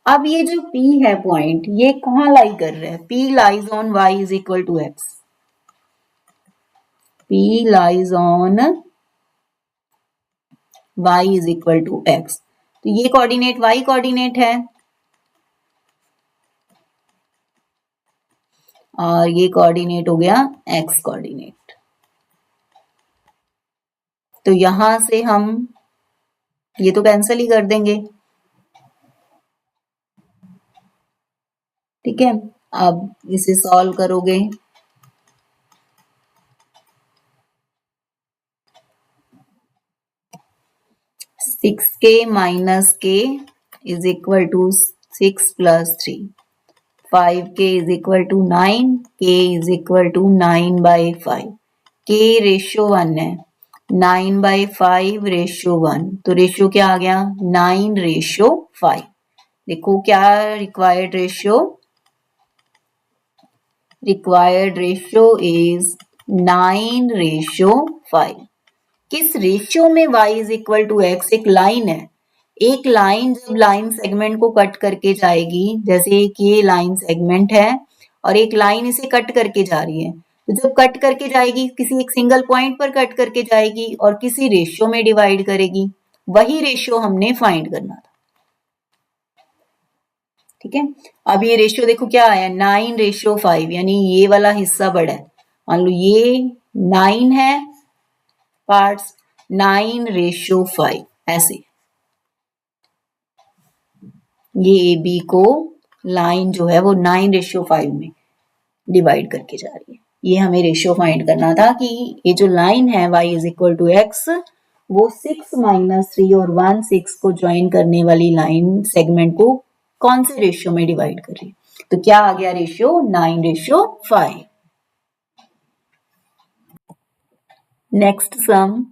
अब ये जो P है point ये कहाँ लाई कर रहा है, P lies on y is equal to x। P lies on y is equal to x। तो ये कोऑर्डिनेट y कोऑर्डिनेट है और ये कोऑर्डिनेट हो गया x कोऑर्डिनेट। तो यहां से हम ये तो कैंसिल ही कर देंगे, ठीक है। अब इसे सॉल्व करोगे six k minus k is equal to 6 + 3, 5k is equal to 9, k is equal to 9/5। k ratio 1 है, 9/5:1, तो रेशियो क्या आ गया 9/5। देखो क्या required ratio, required ratio is 9/5। किस रेशियो में y is equal to x, एक लाइन है। एक लाइन जब लाइन सेगमेंट को कट करके जाएगी, जैसे एक ये लाइन सेगमेंट है और एक लाइन इसे कट करके जा रही है, तो जब कट करके जाएगी किसी एक सिंगल पॉइंट पर कट करके जाएगी और किसी रेशियो में डिवाइड करेगी, वही रेशियो हमने फाइंड करना था, ठीक है। अब ये रेशियो देखो क्या आया 9/5, यानी ये वाला हिस्सा बड़ा है। मान लो ये 9 है पार्ट्स, 9/5 ऐसे। ये ए बी को लाइन जो है वो 9/5 में डिवाइड करके जा रही है। ये हमें रेशियो फाइंड करना था कि ये जो लाइन है y is equal to x वो 6 - 3 और 1 6 को ज्वाइन करने वाली लाइन सेगमेंट को कौन से रेशियो में डिवाइड कर रही है। तो क्या आ गया ratio 9/5। Next sum,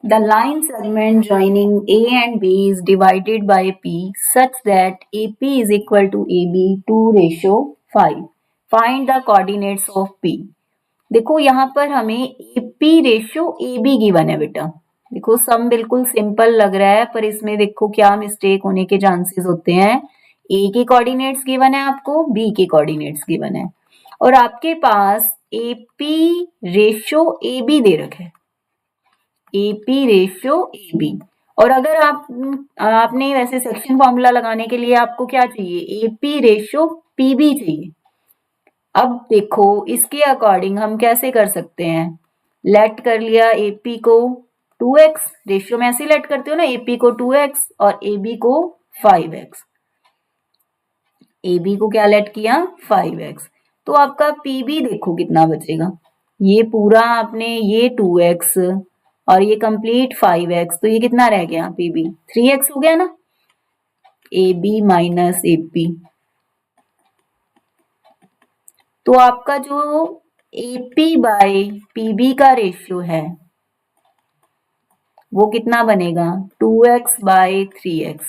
the line segment joining A and B is divided by P such that AP is equal to AB 2/5. Find the coordinates of P। देखो यहाँ पर हमें AP/AB गिवन है बेटा। देखो सम बिल्कुल सिंपल लग रहा है पर इसमें देखो क्या मिस्टेक होने के चांसेस होते हैं। A के कोऑर्डिनेट्स गिवन है आपको, B के कोऑर्डिनेट्स गिवन है और आपके पास एपी रेशियो ए बी दे रखा है, एपी रेशियो ए बी। और अगर आपने वैसे सेक्शन फॉर्मूला लगाने के लिए आपको क्या चाहिए, एपी रेशियो पीबी चाहिए। अब देखो इसके अकॉर्डिंग हम कैसे कर सकते हैं, लेट कर लिया एपी को 2x, रेशियो में ऐसे लेट करते हो ना, एपी को 2x और एबी को 5x। एबी को क्या लेट किया 5x, तो आपका पीबी देखो कितना बचेगा, ये पूरा आपने ये 2x और ये कंप्लीट 5x, तो ये कितना रह गया पीबी 3x हो गया ना, एबी माइनस एपी। तो आपका जो एपी बाय पीबी का रेशियो है वो कितना बनेगा 2x बाय 3x,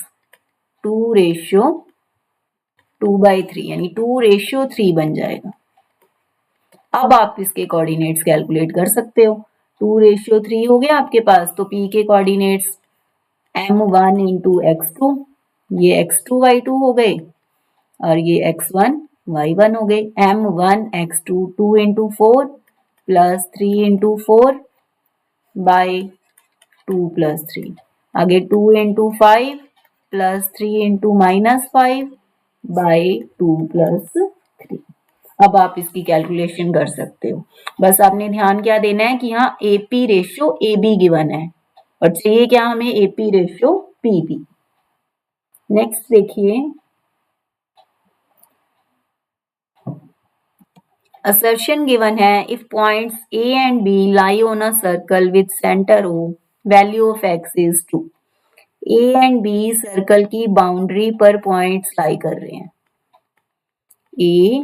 2:2/3 यानी 2:3 बन जाएगा। अब आप इसके कोऑर्डिनेट्स कैलकुलेट कर सकते हो, 2:3 हो गया आपके पास, तो P के कोऑर्डिनेट्स m1 इंटू x2, ये x2 y2 हो गए और ये x1 y1 हो गए, m1 x2 2 into 4 plus 3 into 4 by 2 plus 3, आगे 2 into 5 plus 3 into -5 by 2 plus 3। अब आप इसकी कैलकुलेशन कर सकते हो, बस आपने ध्यान क्या देना है कि यहाँ AP ratio A B given है और चाहिए क्या हमें AP ratio P B. Next देखिए, assertion given है if points A and B lie on a circle with center O, value of x is 2। A and B circle की boundary पर points लाई कर रहे हैं, A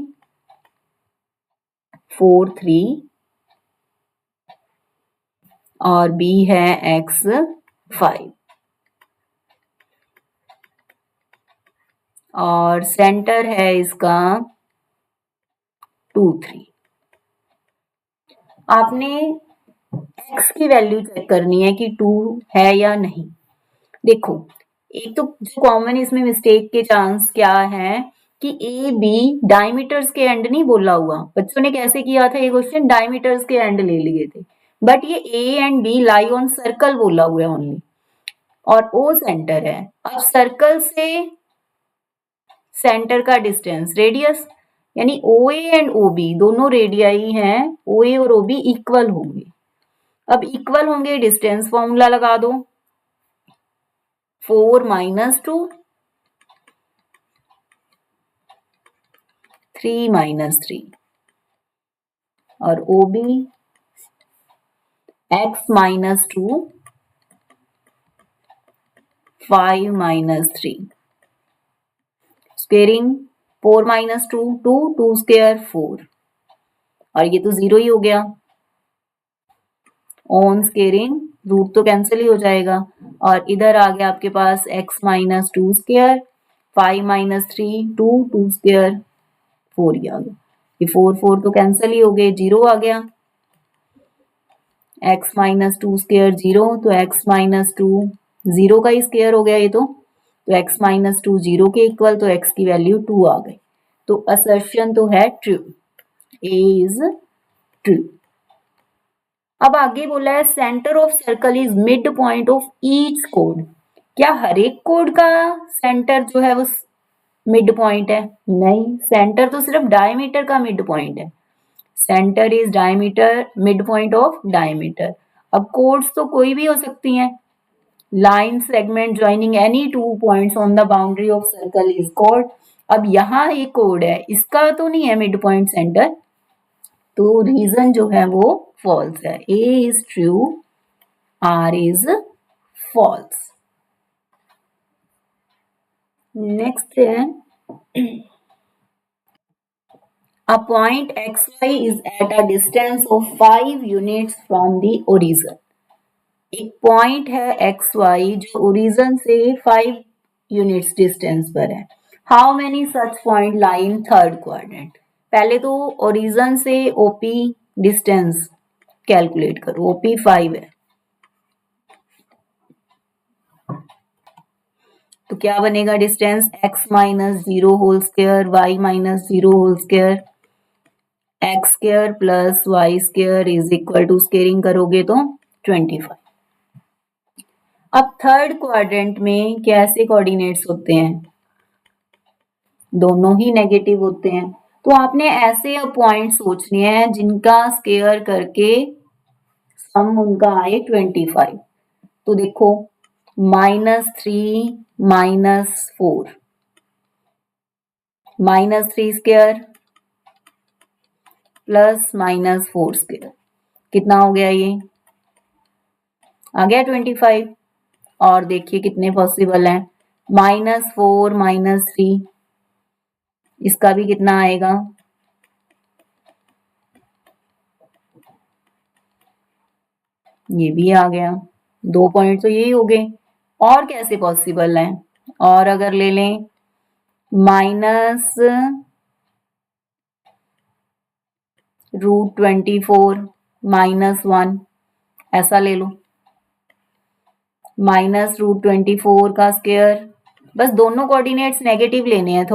4 3 और B है x 5 और सेंटर है इसका 2 3। आपने x की वैल्यू चेक करनी है कि 2 है या नहीं। देखो एक तो जो कॉमन इसमें मिस्टेक के चांस क्या है कि ए बी डायमीटर्स के एंड नहीं बोला हुआ, बच्चों ने कैसे किया था ये क्वेश्चन, डायमीटर्स के एंड ले लिए थे, बट ये A and B lie on circle बोला हुआ है ओनली, और ओ सेंटर है। अब सर्कल से सेंटर का डिस्टेंस रेडियस, यानी ओ ए एंड ओ बी दोनों रेडियाई हैं, ओ ए और ओ बी इक्वल होंगे। अब इक्वल होंगे, डिस्टेंस फॉर्मूला लगा दो, 4 - 2 3 - 3 और O B x - 2 5 - 3, squaring 4 - 2 2 2 square 4 और ये तो 0 ही हो गया, ऑन स्क्वेयरिंग रूट तो कैंसिल ही हो जाएगा और इधर आ गया आपके पास x - 2 स्क्वेयर 5 - 3 2 2 स्क्वेयर 4 ही आ गया, ये 4 4 तो कैंसिल ही हो गए, 0 आ गया, x - 2 स्क्वेयर 0, तो x - 2 0 का ही स्क्वेयर हो गया ये तो x - 2 0 के इक्वल, तो x की वैल्यू 2 आ गई। तो असर्शन तो है ट्रू, A इज ट्रू। अब आगे बोला है centre of circle is mid point of each code, क्या हर एक कोड का सेंटर जो है वो मिड पॉइंट है? नहीं, सेंटर तो सिर्फ डायमीटर का मिड पॉइंट है, centre is diameter mid point of diameter. अब कोड्स तो कोई भी हो सकती हैं, line segment joining any 2 points on the boundary of circle is called. अब यहाँ एक कोड है, इसका तो नहीं है मिड पॉइंट सेंटर, तो रीजन जो है वो फॉल्स है, A is true R is false. Next है a point xy is at a distance of 5 units from the origin। एक पॉइंट है एक्स वाई जो ओरिजिन से 5 यूनिट्स डिस्टेंस पर है। How many such point lie in third quadrant? पहले तो origin से ओपी डिस्टेंस कैलकुलेट करो, ओपी 5 है तो क्या बनेगा distance x - 0 whole square y - 0 whole square X square plus Y square is equal to squaring करोगे तो 25। अब थर्ड क्वाड्रेंट में कैसे कोऑर्डिनेट्स होते हैं, दोनों ही नेगेटिव होते हैं। तो आपने ऐसे पॉइंट सोचने हैं जिनका स्केयर करके सम उनका आए 25। तो देखो -3 -4 -3 स्क्वायर प्लस -4 स्क्वायर कितना हो गया, ये आ गया 25। और देखिए कितने पॉसिबल हैं, -4 -3 इसका भी कितना आएगा, ये भी आ गया। 2 पॉइंट तो यही हो गए। और कैसे पॉसिबल है, और अगर ले लें -√24 -1 ऐसा ले लो, -√24 का स्क्वायर, बस दोनों कोऑर्डिनेट्स नेगेटिव लेने हैं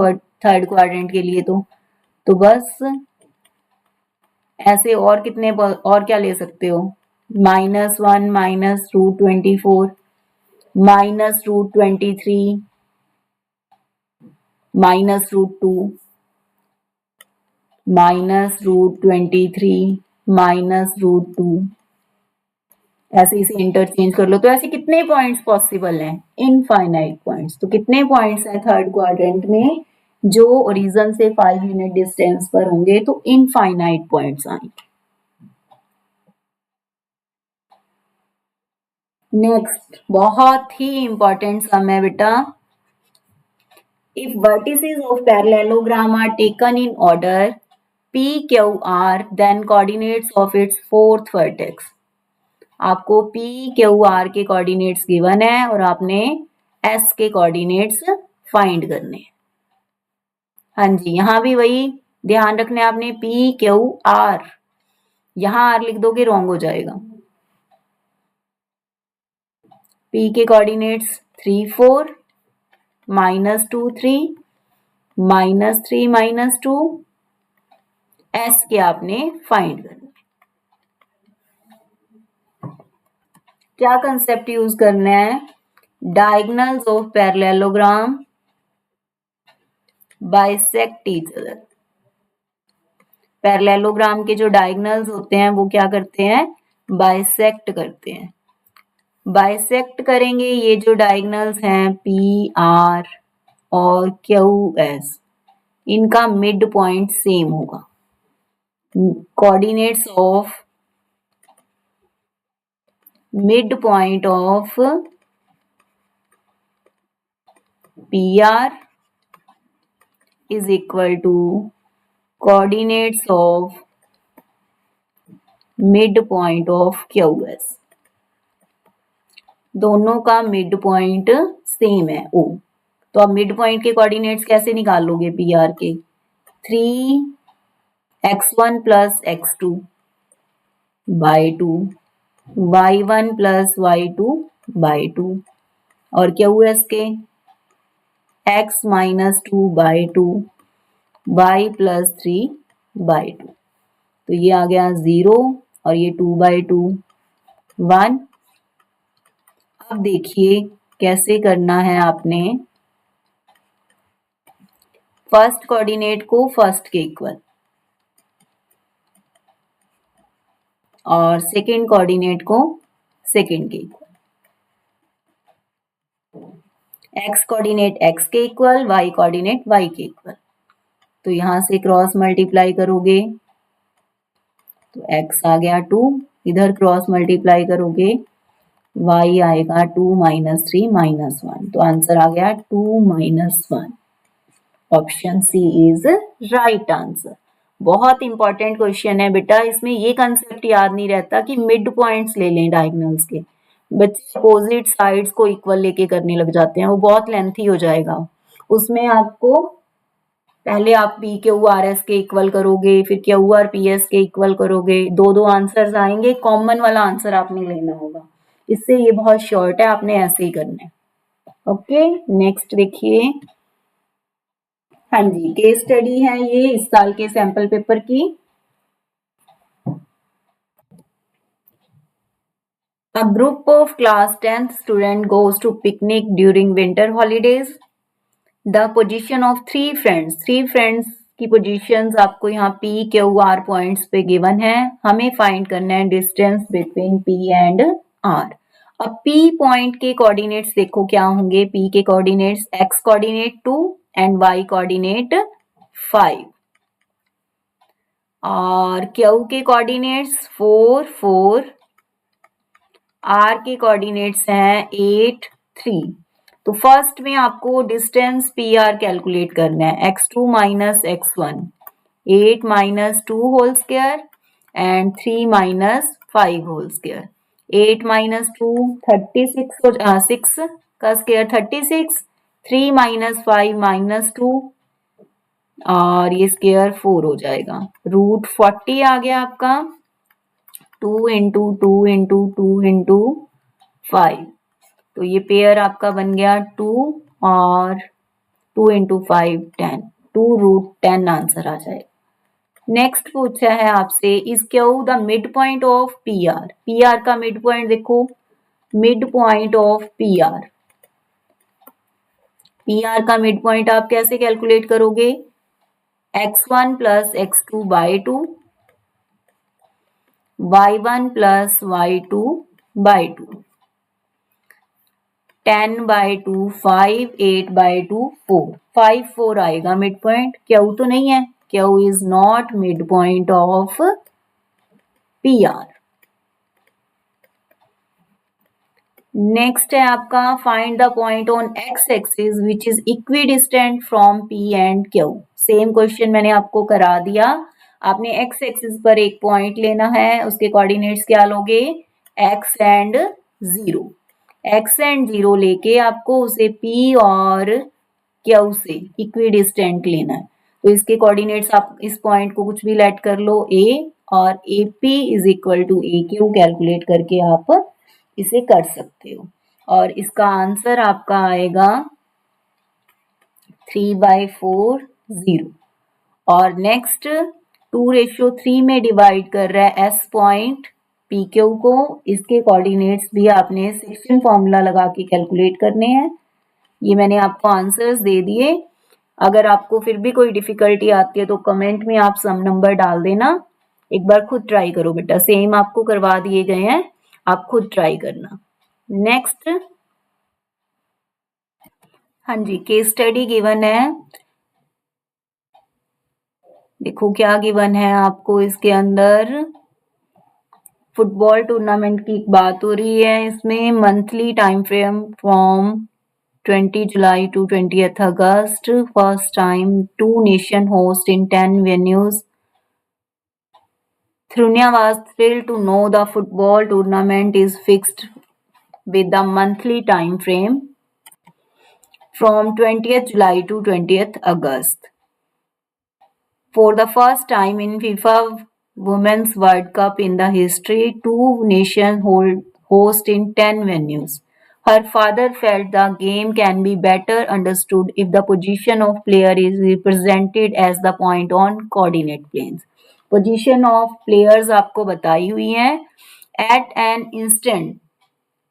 थर्ड क्वाड्रेंट के लिए। तो बस ऐसे और कितने और क्या ले सकते हो, -1 -√24 -√23 -√2 -√23 -√2 ऐसे इसे इंटरचेंज कर लो। तो ऐसे कितने पॉइंट्स पॉसिबल हैं, इनफाइनाइट पॉइंट्स। तो कितने पॉइंट्स हैं थर्ड क्वाड्रेंट में जो ओरिजिन से 5 यूनिट डिस्टेंस पर होंगे, तो इनफाइनाइट पॉइंट्स आएंगे। नेक्स्ट बहुत ही इंपॉर्टेंट सम है बेटा, if vertices of parallelogram are taken in order p q r then coordinates of its fourth vertex। आपको p q r के कोऑर्डिनेट्स गिवन है और आपने s के कोऑर्डिनेट्स फाइंड करने हैं। हाँ जी, यहां भी वही ध्यान रखना है आपने, p q r, यहां r लिख दोगे रॉन्ग हो जाएगा। p के कोऑर्डिनेट्स 3 4 -2 3 -3 -2, s के आपने फाइंड करना। क्या कंसेप्ट यूज करना है, diagonals of parallelogram bisect each other. Parallelogram के जो डायगोनल्स होते हैं वो क्या करते हैं, बाइसेक्ट करते हैं। बाइसेक्ट करेंगे ये जो डायगोनल्स हैं पी आर और क्यू एस, इनका मिड पॉइंट सेम होगा। Coordinates of mid point of P R is equal to coordinates of mid point of Q S, दोनों का मिड पॉइंट सेम है ओ। तो अब मिड पॉइंट के कोऑर्डिनेट्स कैसे निकाल लोगे पी आर के, 3x1 plus x2 by 2 y1 plus y2 by 2 और क्यू एस के x minus 2 by 2 y plus 3 by 2। तो ये आ गया 0 और ये 2 बाई 2 1। अब देखिए कैसे करना है आपने, फर्स्ट कोऑर्डिनेट को फर्स्ट के इक्वल और सेकंड कोऑर्डिनेट को सेकंड के इक्वल, एक्स कोऑर्डिनेट एक्स के इक्वल, वाई कोऑर्डिनेट वाई के इक्वल। तो यहां से क्रॉस मल्टीप्लाई करोगे तो x आ गया 2, इधर क्रॉस मल्टीप्लाई करोगे y आएगा 2 -3 -1। तो आंसर आ गया 2 -1। Option C is right answer. बहुत इंपॉर्टेंट क्वेश्चन है बेटा, इसमें ये कंसेप्ट याद नहीं रहता कि मिड पॉइंट्स ले लें डायगोनल्स के, बच्चे अपोजिट साइड्स को इक्वल लेके करने लग जाते हैं, वो बहुत लेंथी हो जाएगा। उसमें आपको पहले आप पी क्यू आर एस के इक्वल करोगे, फिर क्यू आर पी एस के इक्वल करोगे, दो आंसर्स आएंगे, कॉमन वाला आंसर आपने लेना होगा। इससे ये बहुत शॉर्ट है, आपने ऐसे ही करना है। ओके नेक्स्ट देखिए, हाँ जी केस स्टडी है ये इस साल के सैंपल पेपर की। A group of class 10th student goes to picnic during winter holidays. The position of three friends की positions आपको यहाँ P, Q, R पॉइंट्स पे गिवन है. हमें फाइंड करना है distance between P and R. अब P पॉइंट के कोऑर्डिनेट्स देखो क्या होंगे. P के coordinates x coordinate 2 and y coordinate 5 और Q के कोऑर्डिनेट्स 4 4, R के कोऑर्डिनेट्स हैं 8 3. तो फर्स्ट में आपको डिस्टेंस पी आर कैलकुलेट करना है. x2 minus x1 8 minus 2 whole square and 3 minus 5 whole square. 8 minus 2 36 6 का स्क्वायर 36, 3 माइनस 5 माइनस 2 और ये स्क्वायर 4 हो जाएगा. रूट 40 आ गया आपका. 2 इंटू 2 इंटू 2 इंटू 5. तो ये पेयर आपका बन गया 2 और 2 इंटू 5 10. 2 रूट 10 आंसर आ जाएगा. नेक्स्ट पूछा है आपसे is Q the mid point of P are. P R का मिड पॉइंट देखो. Mid point of P are. P R का मिड पॉइंट आप कैसे कैलकुलेट करोगे. x1 plus x2 by 2, y1 plus y2 by 2. 10 by 2 5, 8 by 2 4. 5 4 आएगा mid point. Q तो नहीं है. Q is not mid point of P are. Next है आपका find the point on x axis which is equidistant from P and Q. Same question मैंने आपको करा दिया. आपने एक्स एक्सिस पर एक पॉइंट लेना है. उसके कोऑर्डिनेट्स क्या लोगे. X and 0. x एंड 0 लेके आपको उसे P और Q से इक्विडिस्टेंट लेना है. तो इसके कोऑर्डिनेट्स आप इस पॉइंट को कुछ भी लेट कर लो A और AP is equal to AQ calculate करके आप इसे कर सकते हो. और इसका आंसर आपका आएगा 3/4 0. और नेक्स्ट 2:3 में डिवाइड कर रहा है S पॉइंट पी क्यू को. इसके कोऑर्डिनेट्स भी आपने सेक्शन फॉर्मूला लगा के कैलकुलेट करने हैं. ये मैंने आपको आंसर्स दे दिए. अगर आपको फिर भी कोई डिफिकल्टी आती है तो कमेंट में आप सम नंबर डाल देना. एक बार खुद ट्राई करो बेटा. सेम आपको करवा दिए गए हैं. आप खुद ट्राई करना. नेक्स्ट हाँ जी केस स्टडी गिवन है. देखो क्या गिवन है आपको. इसके अंदर फुटबॉल टूर्नामेंट की बात हो रही है. इसमें monthly time frame from 20 July to 20th August. First time 2 nation host in 10 venues. Thrunya was thrilled to know the football tournament is fixed with the monthly time frame from 20th July to 20th August. For the first time in FIFA Women's World Cup in the history, 2 nations host in 10 venues. Her father felt the game can be better understood if the position of player is represented as the point on coordinate planes. Position of players आपको बताई हुई है. At an instant,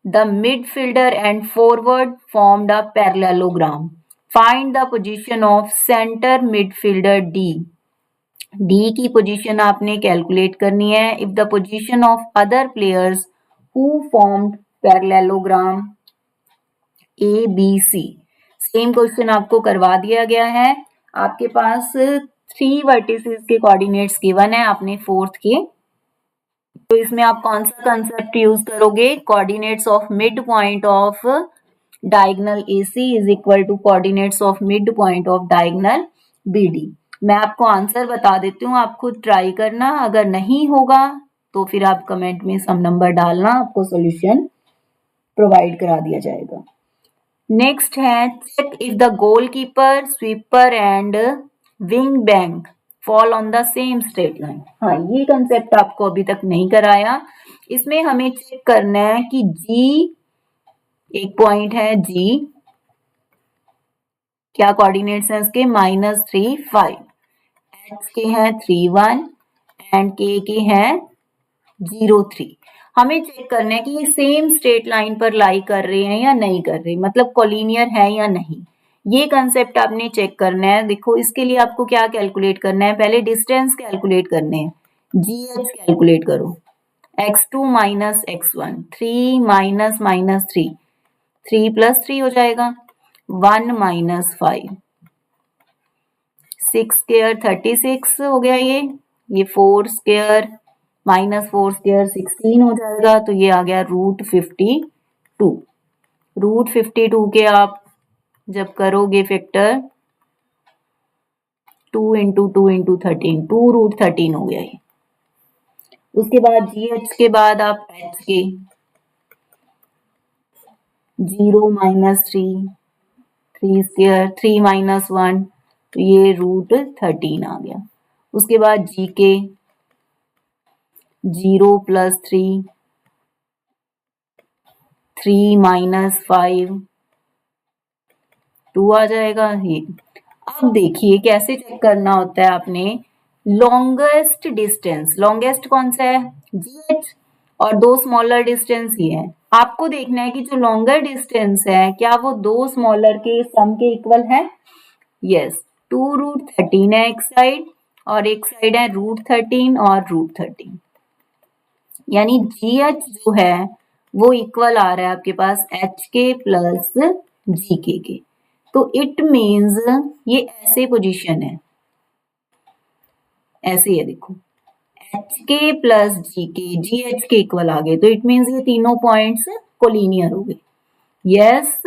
the midfielder and forward formed a parallelogram. Find the position of center midfielder D. D की position आपने calculate करनी है. If the position of other players who formed parallelogram A B C. Same question आपको करवा दिया गया है. आपके पास 3 वर्टिसेस के कोऑर्डिनेट्स गिवन है. आपने 4th के. तो इसमें आप कौन सा कंसेप्ट यूज करोगे. Coordinates of mid point of diagonal AC is equal to coordinates of mid point of diagonal BD. मैं आपको आंसर बता देती हूँ. आप खुद ट्राई करना. अगर नहीं होगा तो फिर आप कमेंट में सम नंबर डालना. आपको सॉल्यूशन प्रोवाइड करा दिया जाएगा. नेक्स्ट है check if the goalkeeper sweeper and wing back fall on the same straight line. हाँ ये कंसेप्ट आपको अभी तक नहीं कराया. इसमें हमें चेक करना है कि G एक पॉइंट है. G क्या कोऑर्डिनेट्स हैं इसके. -3 5. H के हैं 3 1 एंड K के हैं 0, 3। हमें चेक करना है कि ये सेम स्ट्रेट लाइन पर लाई कर रहे हैं या नहीं कर रहे, मतलब कोलिनियर है या नहीं। ये कंसेप्ट आपने चेक करना है। देखो इसके लिए आपको क्या कैलकुलेट करना है, पहले डिस्टेंस कैलकुलेट करने हैं। GH कैलकुलेट करो, x2 minus x1, 3 minus minus 3, 3 plus 3 हो जाएगा, 1 माइनस 5, 6 स्क्वायर 36 हो गया ये 4 स्क्वायर माइनस 4 स्क्वायर 16 हो जाएगा, तो ये आ गया √52। √52 के आप जब करोगे फैक्टर 2 इंटू 2 इंटू 13, 2√13 हो गया ये। उसके बाद GH के बाद आप H के 0 माइनस 3, 3 स्क्वायर 3 माइनस 1, तो ये √13 आ गया। उसके बाद G के 0 प्लस 3, 3 माइनस 5, 2 आ जाएगा ये। अब देखिए कैसे चेक करना होता है आपने, लॉन्गेस्ट डिस्टेंस, लॉन्गेस्ट कौन सा है GH, और दो स्मॉलर डिस्टेंस ये है। आपको देखना है कि जो लॉन्गर डिस्टेंस है क्या वो दो स्मॉलर के सम के इक्वल है। यस, 2√13 है एक साइड और एक साइड है √13 और √13, यानी GH जो है वो इक्वल आ रहा है आपके पास HK प्लस GK के। तो इट मीन्स ये ऐसे पोजीशन है, ऐसे है देखो, HK प्लस GK GH के इक्वल आ गए, तो इट मीन्स ये तीनों पॉइंट्स कोलिनियर हो गए। Yes,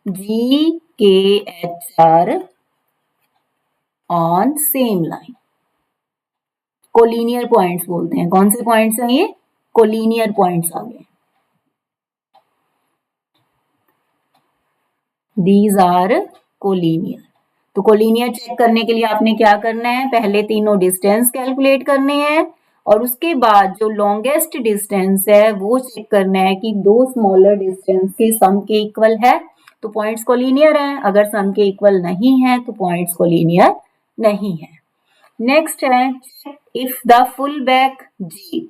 GKH are on same line, collinear points बोलते हैं। कौन से पॉइंट्स हैं ये, कोलिनियर पॉइंट्स आ गए। These are collinear. तो कोलिनियर चेक करने के लिए आपने क्या करना है, पहले तीनों डिस्टेंस कैलकुलेट करने हैं और उसके बाद जो लॉन्गेस्ट डिस्टेंस है वो चेक करना है कि दो स्मॉलर डिस्टेंस के सम के इक्वल है तो पॉइंट्स कोलिनियर हैं, अगर सम के इक्वल नहीं है तो पॉइंट्स कोलिनियर नहीं है। नेक्स्ट है, if the full back G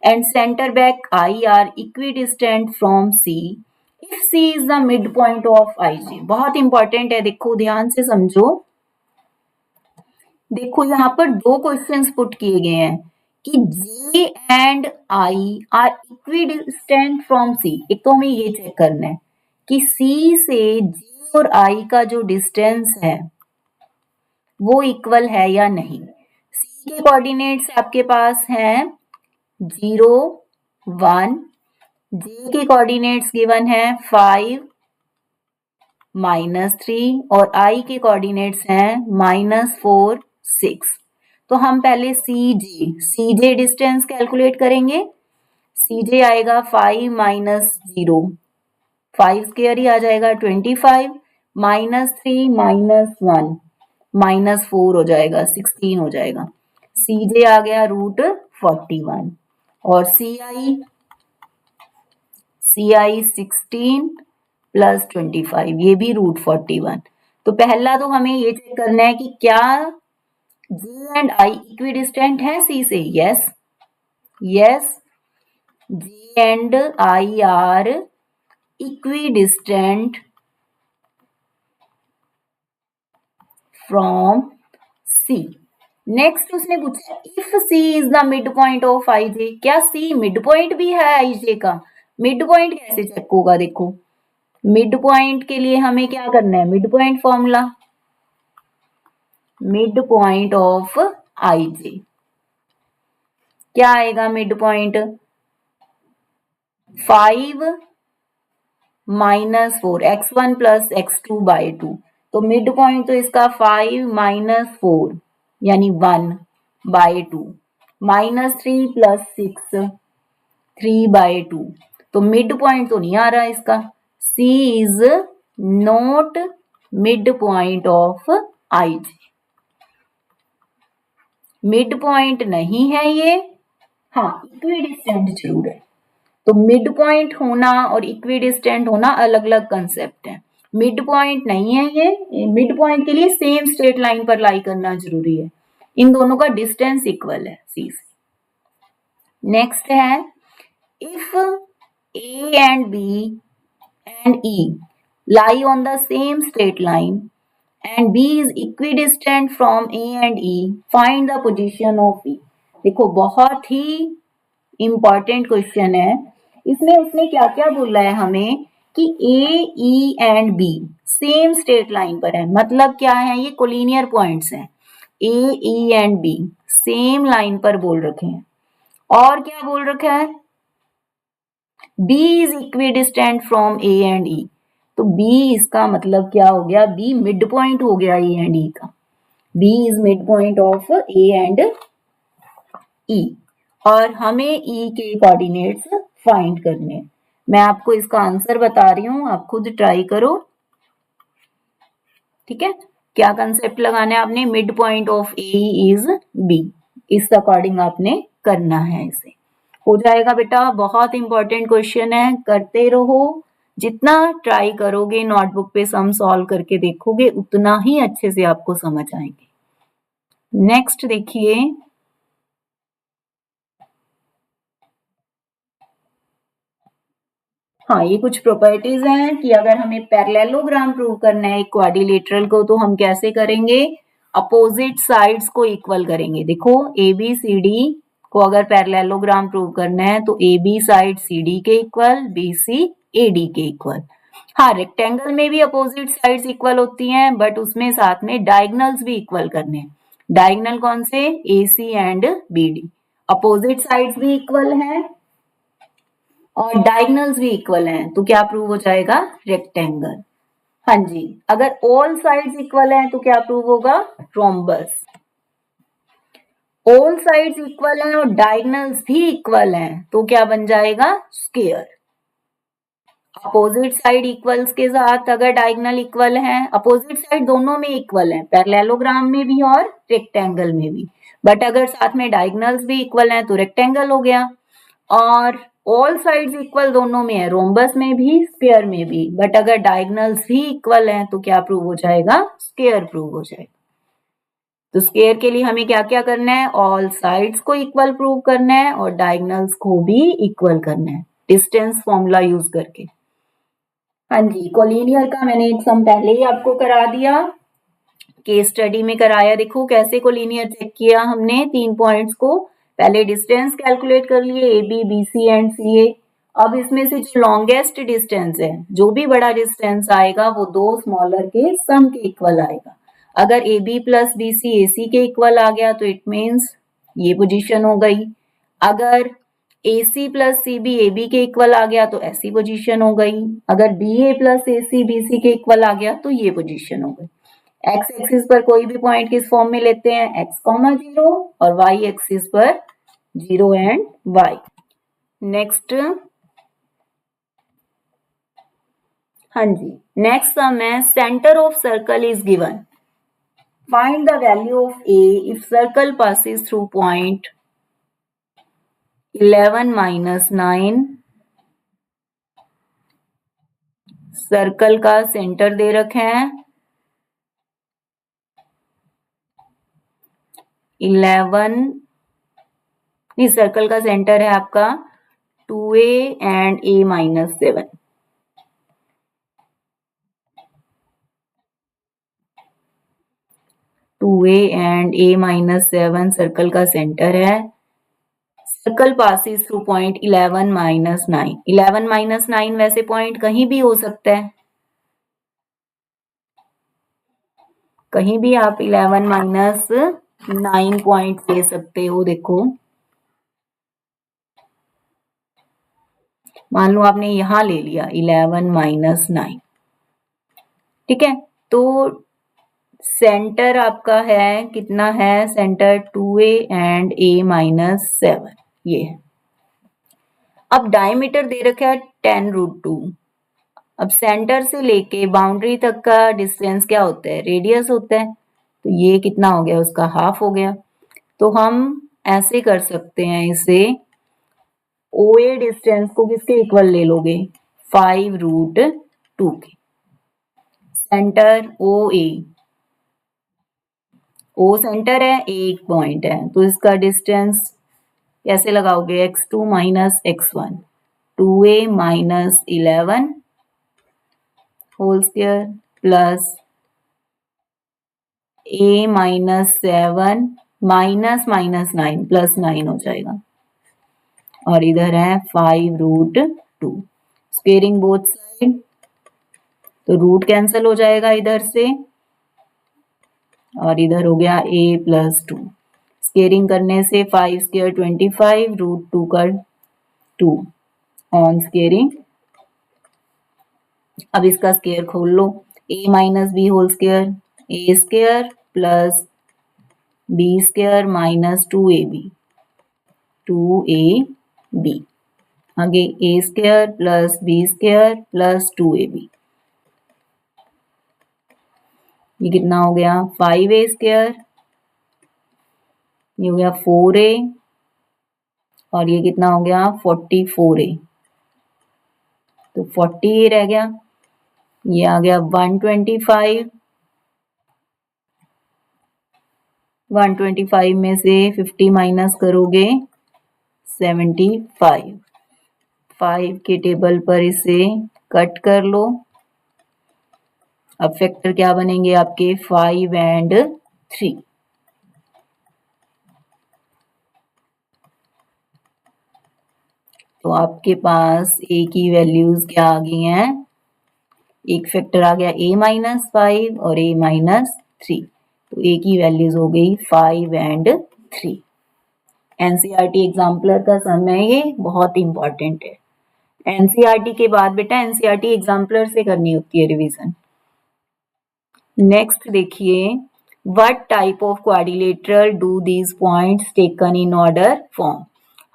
and center back I are equidistant from C, if C is the midpoint of IG। बहुत इंपॉर्टेंट है, देखो ध्यान से समझो। देखो यहाँ पर दो क्वेश्चंस पुट किए गए हैं कि J एंड I are equidistant from C। एक तो हमें ये चेक करना है कि C से J और I का जो डिस्टेंस है वो इक्वल है या नहीं। C के कोऑर्डिनेट्स आपके पास हैं 0, 1, J के कोऑर्डिनेट्स गिवन है 5, -3 और I के कोऑर्डिनेट्स हैं -4, 6। तो हम पहले CJ डिस्टेंस कैलकुलेट करेंगे। CJ आएगा 5 माइनस 0, 5 स्क्वायर ही आ जाएगा 25, -3 -1, -4 हो जाएगा 16 हो जाएगा। CJ आ गया √41 और CI 16 प्लस 25, ये भी √41। तो पहला तो हमें ये चेक करना है कि क्या J एंड I इक्विडिस्टेंट है C से। यस, J एंड I are equidistant from C। Next उसने पूछा if C is the mid point of IJ, क्या C मिड पॉइंट भी है IJ का। मिड पॉइंट कैसे चेक होगा, देखो मिड पॉइंट के लिए हमें क्या करना है, mid point formula, mid point of IJ क्या आएगा, mid point 5 -4 x1 plus x2 by 2। तो मिड पॉइंट तो इसका 5 -4 यानी 1 बाय 2, -3 प्लस 6 3 बाय 2। तो मिड पॉइंट तो नहीं आ रहा इसका। C is not mid point of IJ, mid point नहीं है ये, हाँ इक्विडिस्टेंट जरूर है। तो मिड पॉइंट होना और इक्विडिस्टेंट होना अलग अलग कंसेप्ट है। मिड पॉइंट नहीं है ये, मिड पॉइंट के लिए सेम स्ट्रेट लाइन पर लाई करना जरूरी है, इन दोनों का डिस्टेंस इक्वल है C से। नेक्स्ट है if A and B and E lie on the same straight line and B is equidistant from A and E, find the position of E. देखो बहुत ही इंपॉर्टेंट क्वेश्चन है। इसमें उसने क्या क्या बोला है हमें कि A E and B same straight line पर है, मतलब क्या है, ये कोलिनियर पॉइंट्स हैं। A E and B same line पर बोल रखे हैं। और क्या बोल रखा है, B is equidistant from A and E। तो B इसका मतलब क्या हो गया, B मिड पॉइंट हो गया A एंड E का। B is mid point of A and E और हमें E के कोऑर्डिनेट्स फाइंड करने हैं। मैं आपको इसका आंसर बता रही हूँ, आप खुद ट्राई करो। ठीक है, क्या कंसेप्ट लगाना है आपने, mid point of A is B, इस अकॉर्डिंग आपने करना है। इसे हो जाएगा बेटा, बहुत इंपॉर्टेंट क्वेश्चन है, करते रहो। जितना ट्राई करोगे नोटबुक पे सम सॉल्व करके देखोगे उतना ही अच्छे से आपको समझ आएंगे। नेक्स्ट देखिए, हाँ ये कुछ प्रॉपर्टीज हैं कि अगर हमें पैरेललोग्राम प्रूव करना है क्वाड्रिलेटरल को तो हम कैसे करेंगे, अपोजिट साइड्स को इक्वल करेंगे। देखो ए बी सी डी को अगर पैरेललोग्राम प्रूव करना है तो A B side C D के equal, B C A D के इक्वल। हाँ रेक्टेंगल में भी अपोजिट साइड्स इक्वल होती हैं बट उसमें साथ में डायगनल्स भी इक्वल करने हैं। डायगनल कौन से, A C and B D. Opposite sides भी इक्वल हैं और डायगनल्स भी इक्वल हैं तो क्या प्रूव हो जाएगा, रेक्टेंगल। हाँ जी, अगर ऑल साइड्स इक्वल हैं तो क्या प्रूव होगा, रोम्बस। ऑल साइड्स इक्वल हैं और डायगनल्स भी इक्वल हैं तो क्या बन जाएगा, स्क्वायर। अपोजिट साइड इक्वल्स के साथ अगर डायगनल इक्वल है, अपोजिट साइड दोनों में इक्वल है, पैरेललोग्राम में भी और रेक्टेंगल में भी, बट अगर साथ में डायगनल्स भी इक्वल हैं तो रेक्टेंगल हो गया। और ऑल साइड्स इक्वल दोनों में है, रोम्बस में भी स्क्वायर में भी, बट अगर डायगनल्स भी इक्वल हैं तो क्या प्रूव हो जाएगा, स्क्वायर प्रूव हो जाएगा। तो स्क्वायर के लिए हमें क्या क्या करना है, ऑल साइड्स को इक्वल प्रूव करना है और डायगनल्स को भी इक्वल करना है डिस्टेंस फॉर्मूला यूज करके। हाँ जी, कोलिनियर का मैंने एक सम पहले ही आपको करा दिया, केस स्टडी में कराया। देखो कैसे कोलिनियर चेक किया हमने, 3 पॉइंट्स को पहले डिस्टेंस कैलकुलेट कर लिए, A B B C and C A. अब इसमें से जो लॉन्गेस्ट डिस्टेंस है, जो भी बड़ा डिस्टेंस आएगा वो दो स्मॉलर के सम के इक्वल आएगा। अगर A B plus B C A C के इक्वल आ गया तो इट मीन्स ये पोजीशन हो गई। अगर A C plus C B A B के इक्वल आ गया तो ऐसी पोजीशन हो गई। अगर B A plus A C B C के इक्वल आ गया तो ये पोजीशन हो गई। एक्स एक्सिस पर कोई भी पॉइंट किस फॉर्म में लेते हैं, एक्स कॉमा जीरो, और वाई एक्सिस पर जीरो एंड वाई। नेक्स्ट, हाँ जी, नेक्स्ट सम है centre of circle is given, find the value of A if circle passes through point 11 minus 9। Circle का सेंटर दे रखे हैं 11, इस सर्कल का सेंटर है आपका 2a and a minus 7। Two A and a minus 7 circle का centre है। Circle passes through point 11 minus 9। 11 minus 9 वैसे पॉइंट कहीं भी हो सकता है, कहीं भी आप 11 माइनस 9 पॉइंट ले सकते हो। देखो मान लो आपने यहां ले लिया 11 माइनस 9, ठीक है, तो सेंटर आपका है कितना है, centre 2a and a minus 7 ये है। अब डायमीटर दे रखा है 10√2। अब सेंटर से लेके बाउंड्री तक का डिस्टेंस क्या होता है, रेडियस होता है, तो ये कितना हो गया, उसका हाफ हो गया। तो हम ऐसे कर सकते हैं इसे, OA डिस्टेंस को किसके इक्वल ले लोगे, 5√2 के। सेंटर OA, O सेंटर है, A एक पॉइंट है, तो इसका डिस्टेंस कैसे लगाओगे? x2 minus x1, 2a minus 11 whole square plus a minus 7 minus minus 9 plus 9 हो जाएगा, और इधर है 5 रूट 2। स्क्वेयरिंग बोथ साइड, तो रूट कैंसिल हो जाएगा इधर से, और इधर हो गया a प्लस 2। स्क्वेयरिंग करने से 5 स्क्वायर 25 रूट 2 का 2 ऑन स्क्वेयरिंग। अब इसका स्क्वायर खोल लो, a minus B whole square, a square plus b square minus 2ab, 2ab। आगे a square plus b square plus 2ab, ये कितना हो गया? 5a स्क्वायर, ये हो गया 4a, और ये कितना हो गया? 44a, तो 40a रह गया, ये आ गया 125। 125 में से 50 माइनस करोगे 75। 5 के टेबल पर इसे कट कर लो। अब फैक्टर क्या बनेंगे आपके? 5 एंड 3। तो आपके पास a की वैल्यूज क्या आ गई हैं? एक फैक्टर आ गया a माइनस 5 और a माइनस 3, तो a की वैल्यूज हो गई 5 एंड 3। एनसीईआरटी एग्जाम्पलर का सम है, ये बहुत इंपॉर्टेंट है। एनसीईआरटी के बाद बेटा एनसीईआरटी एग्जाम्पलर से करनी होती है रिवीजन। नेक्स्ट देखिए, what type of quadrilateral do these points taken in order form.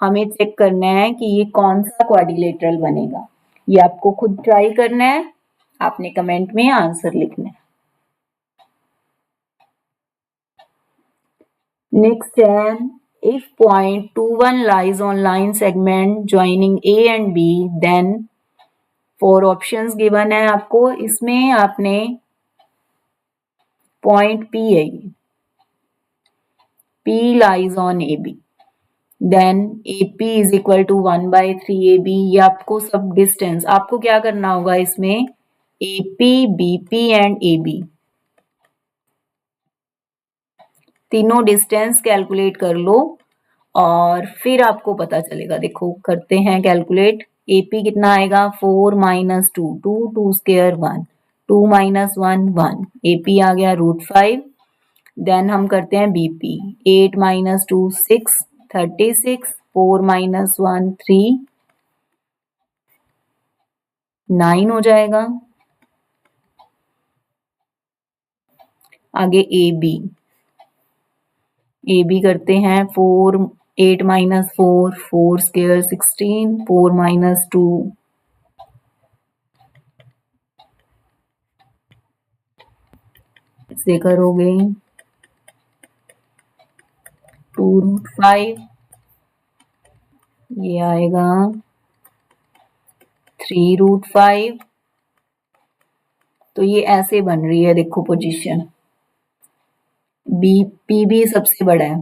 हमें चेक करना है कि ये कौन सा क्वाड्रिलेटरल बनेगा, ये आपको खुद ट्राई करना है, आपने कमेंट में आंसर लिखना है। नेक्स्ट है, if point 21 lies on line segment joining A and B, then four options given है आपको, इसमें आपने point P है, P lies on AB, then AP is equal to 1/3AB। ये आपको सब डिस्टेंस, आपको क्या करना होगा इसमें? AP, BP एंड AB तीनों डिस्टेंस कैलकुलेट कर लो, और फिर आपको पता चलेगा। देखो करते हैं कैलकुलेट। AP कितना आएगा? 4 माइनस 2, 2 स्क्वायर 1, 2 माइनस 1 1, AP आ गया √5। देन हम करते हैं BP, 8 माइनस 2 6, 36, 4 माइनस 1 3, 9 हो जाएगा। आगे AB करते हैं 4, 8 माइनस 4, 4 स्क्वायर 16, 4 माइनस 2 से करोगे 2√5, ये आएगा 3√5। तो ये ऐसे बन रही है, देखो पोजीशन BP भी सबसे बड़ा है,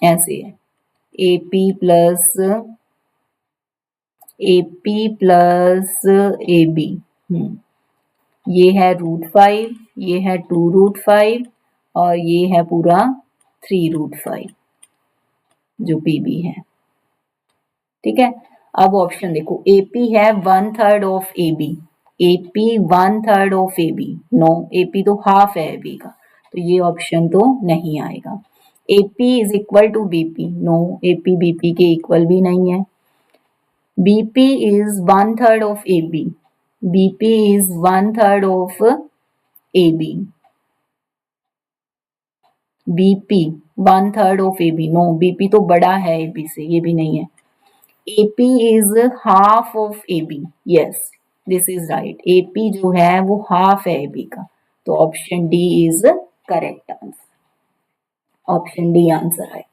ऐसे है AP प्लस AB, ये है √5, ये है 2√5, और ये है पूरा 3√5 जो PB है। ठीक है, अब ऑप्शन देखो, AP है 1/3 of AB, AP 1/3 of AB, no, AP तो हाफ है AB का, तो ये ऑप्शन तो नहीं आएगा। AP is equal to BP, no, AP BP के इक्वल भी नहीं है। BP is 1/3 of AB, BP is 1/3 of AB, BP 1/3 of AB, no, BP तो बड़ा है AB से, ये भी नहीं है। AP is half of AB, yes, this is right, AP जो है वो हाफ है AB का, तो option D is correct answer, option D answer है।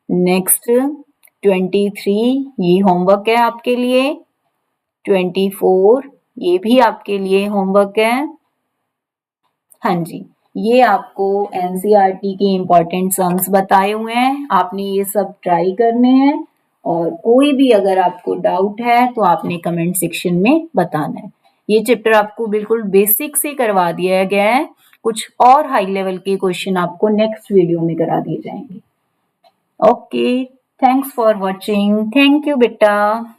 नेक्स्ट 23, ये होमवर्क है आपके लिए। 24, ये भी आपके लिए होमवर्क है। हाँ जी, ये आपको एनसीईआरटी के इम्पोर्टेंट सम्स बताए हुए हैं, आपने ये सब ट्राई करने हैं और कोई भी अगर आपको डाउट है तो आपने कमेंट सेक्शन में बताना है। ये चैप्टर आपको बिल्कुल बेसिक से करवा दिया गया है, कुछ और हाई लेवल के क्वेश्चन आपको नेक्स्ट वीडियो में करा दिए जाएंगे। Okay, thanks for watching. Thank you बेटा।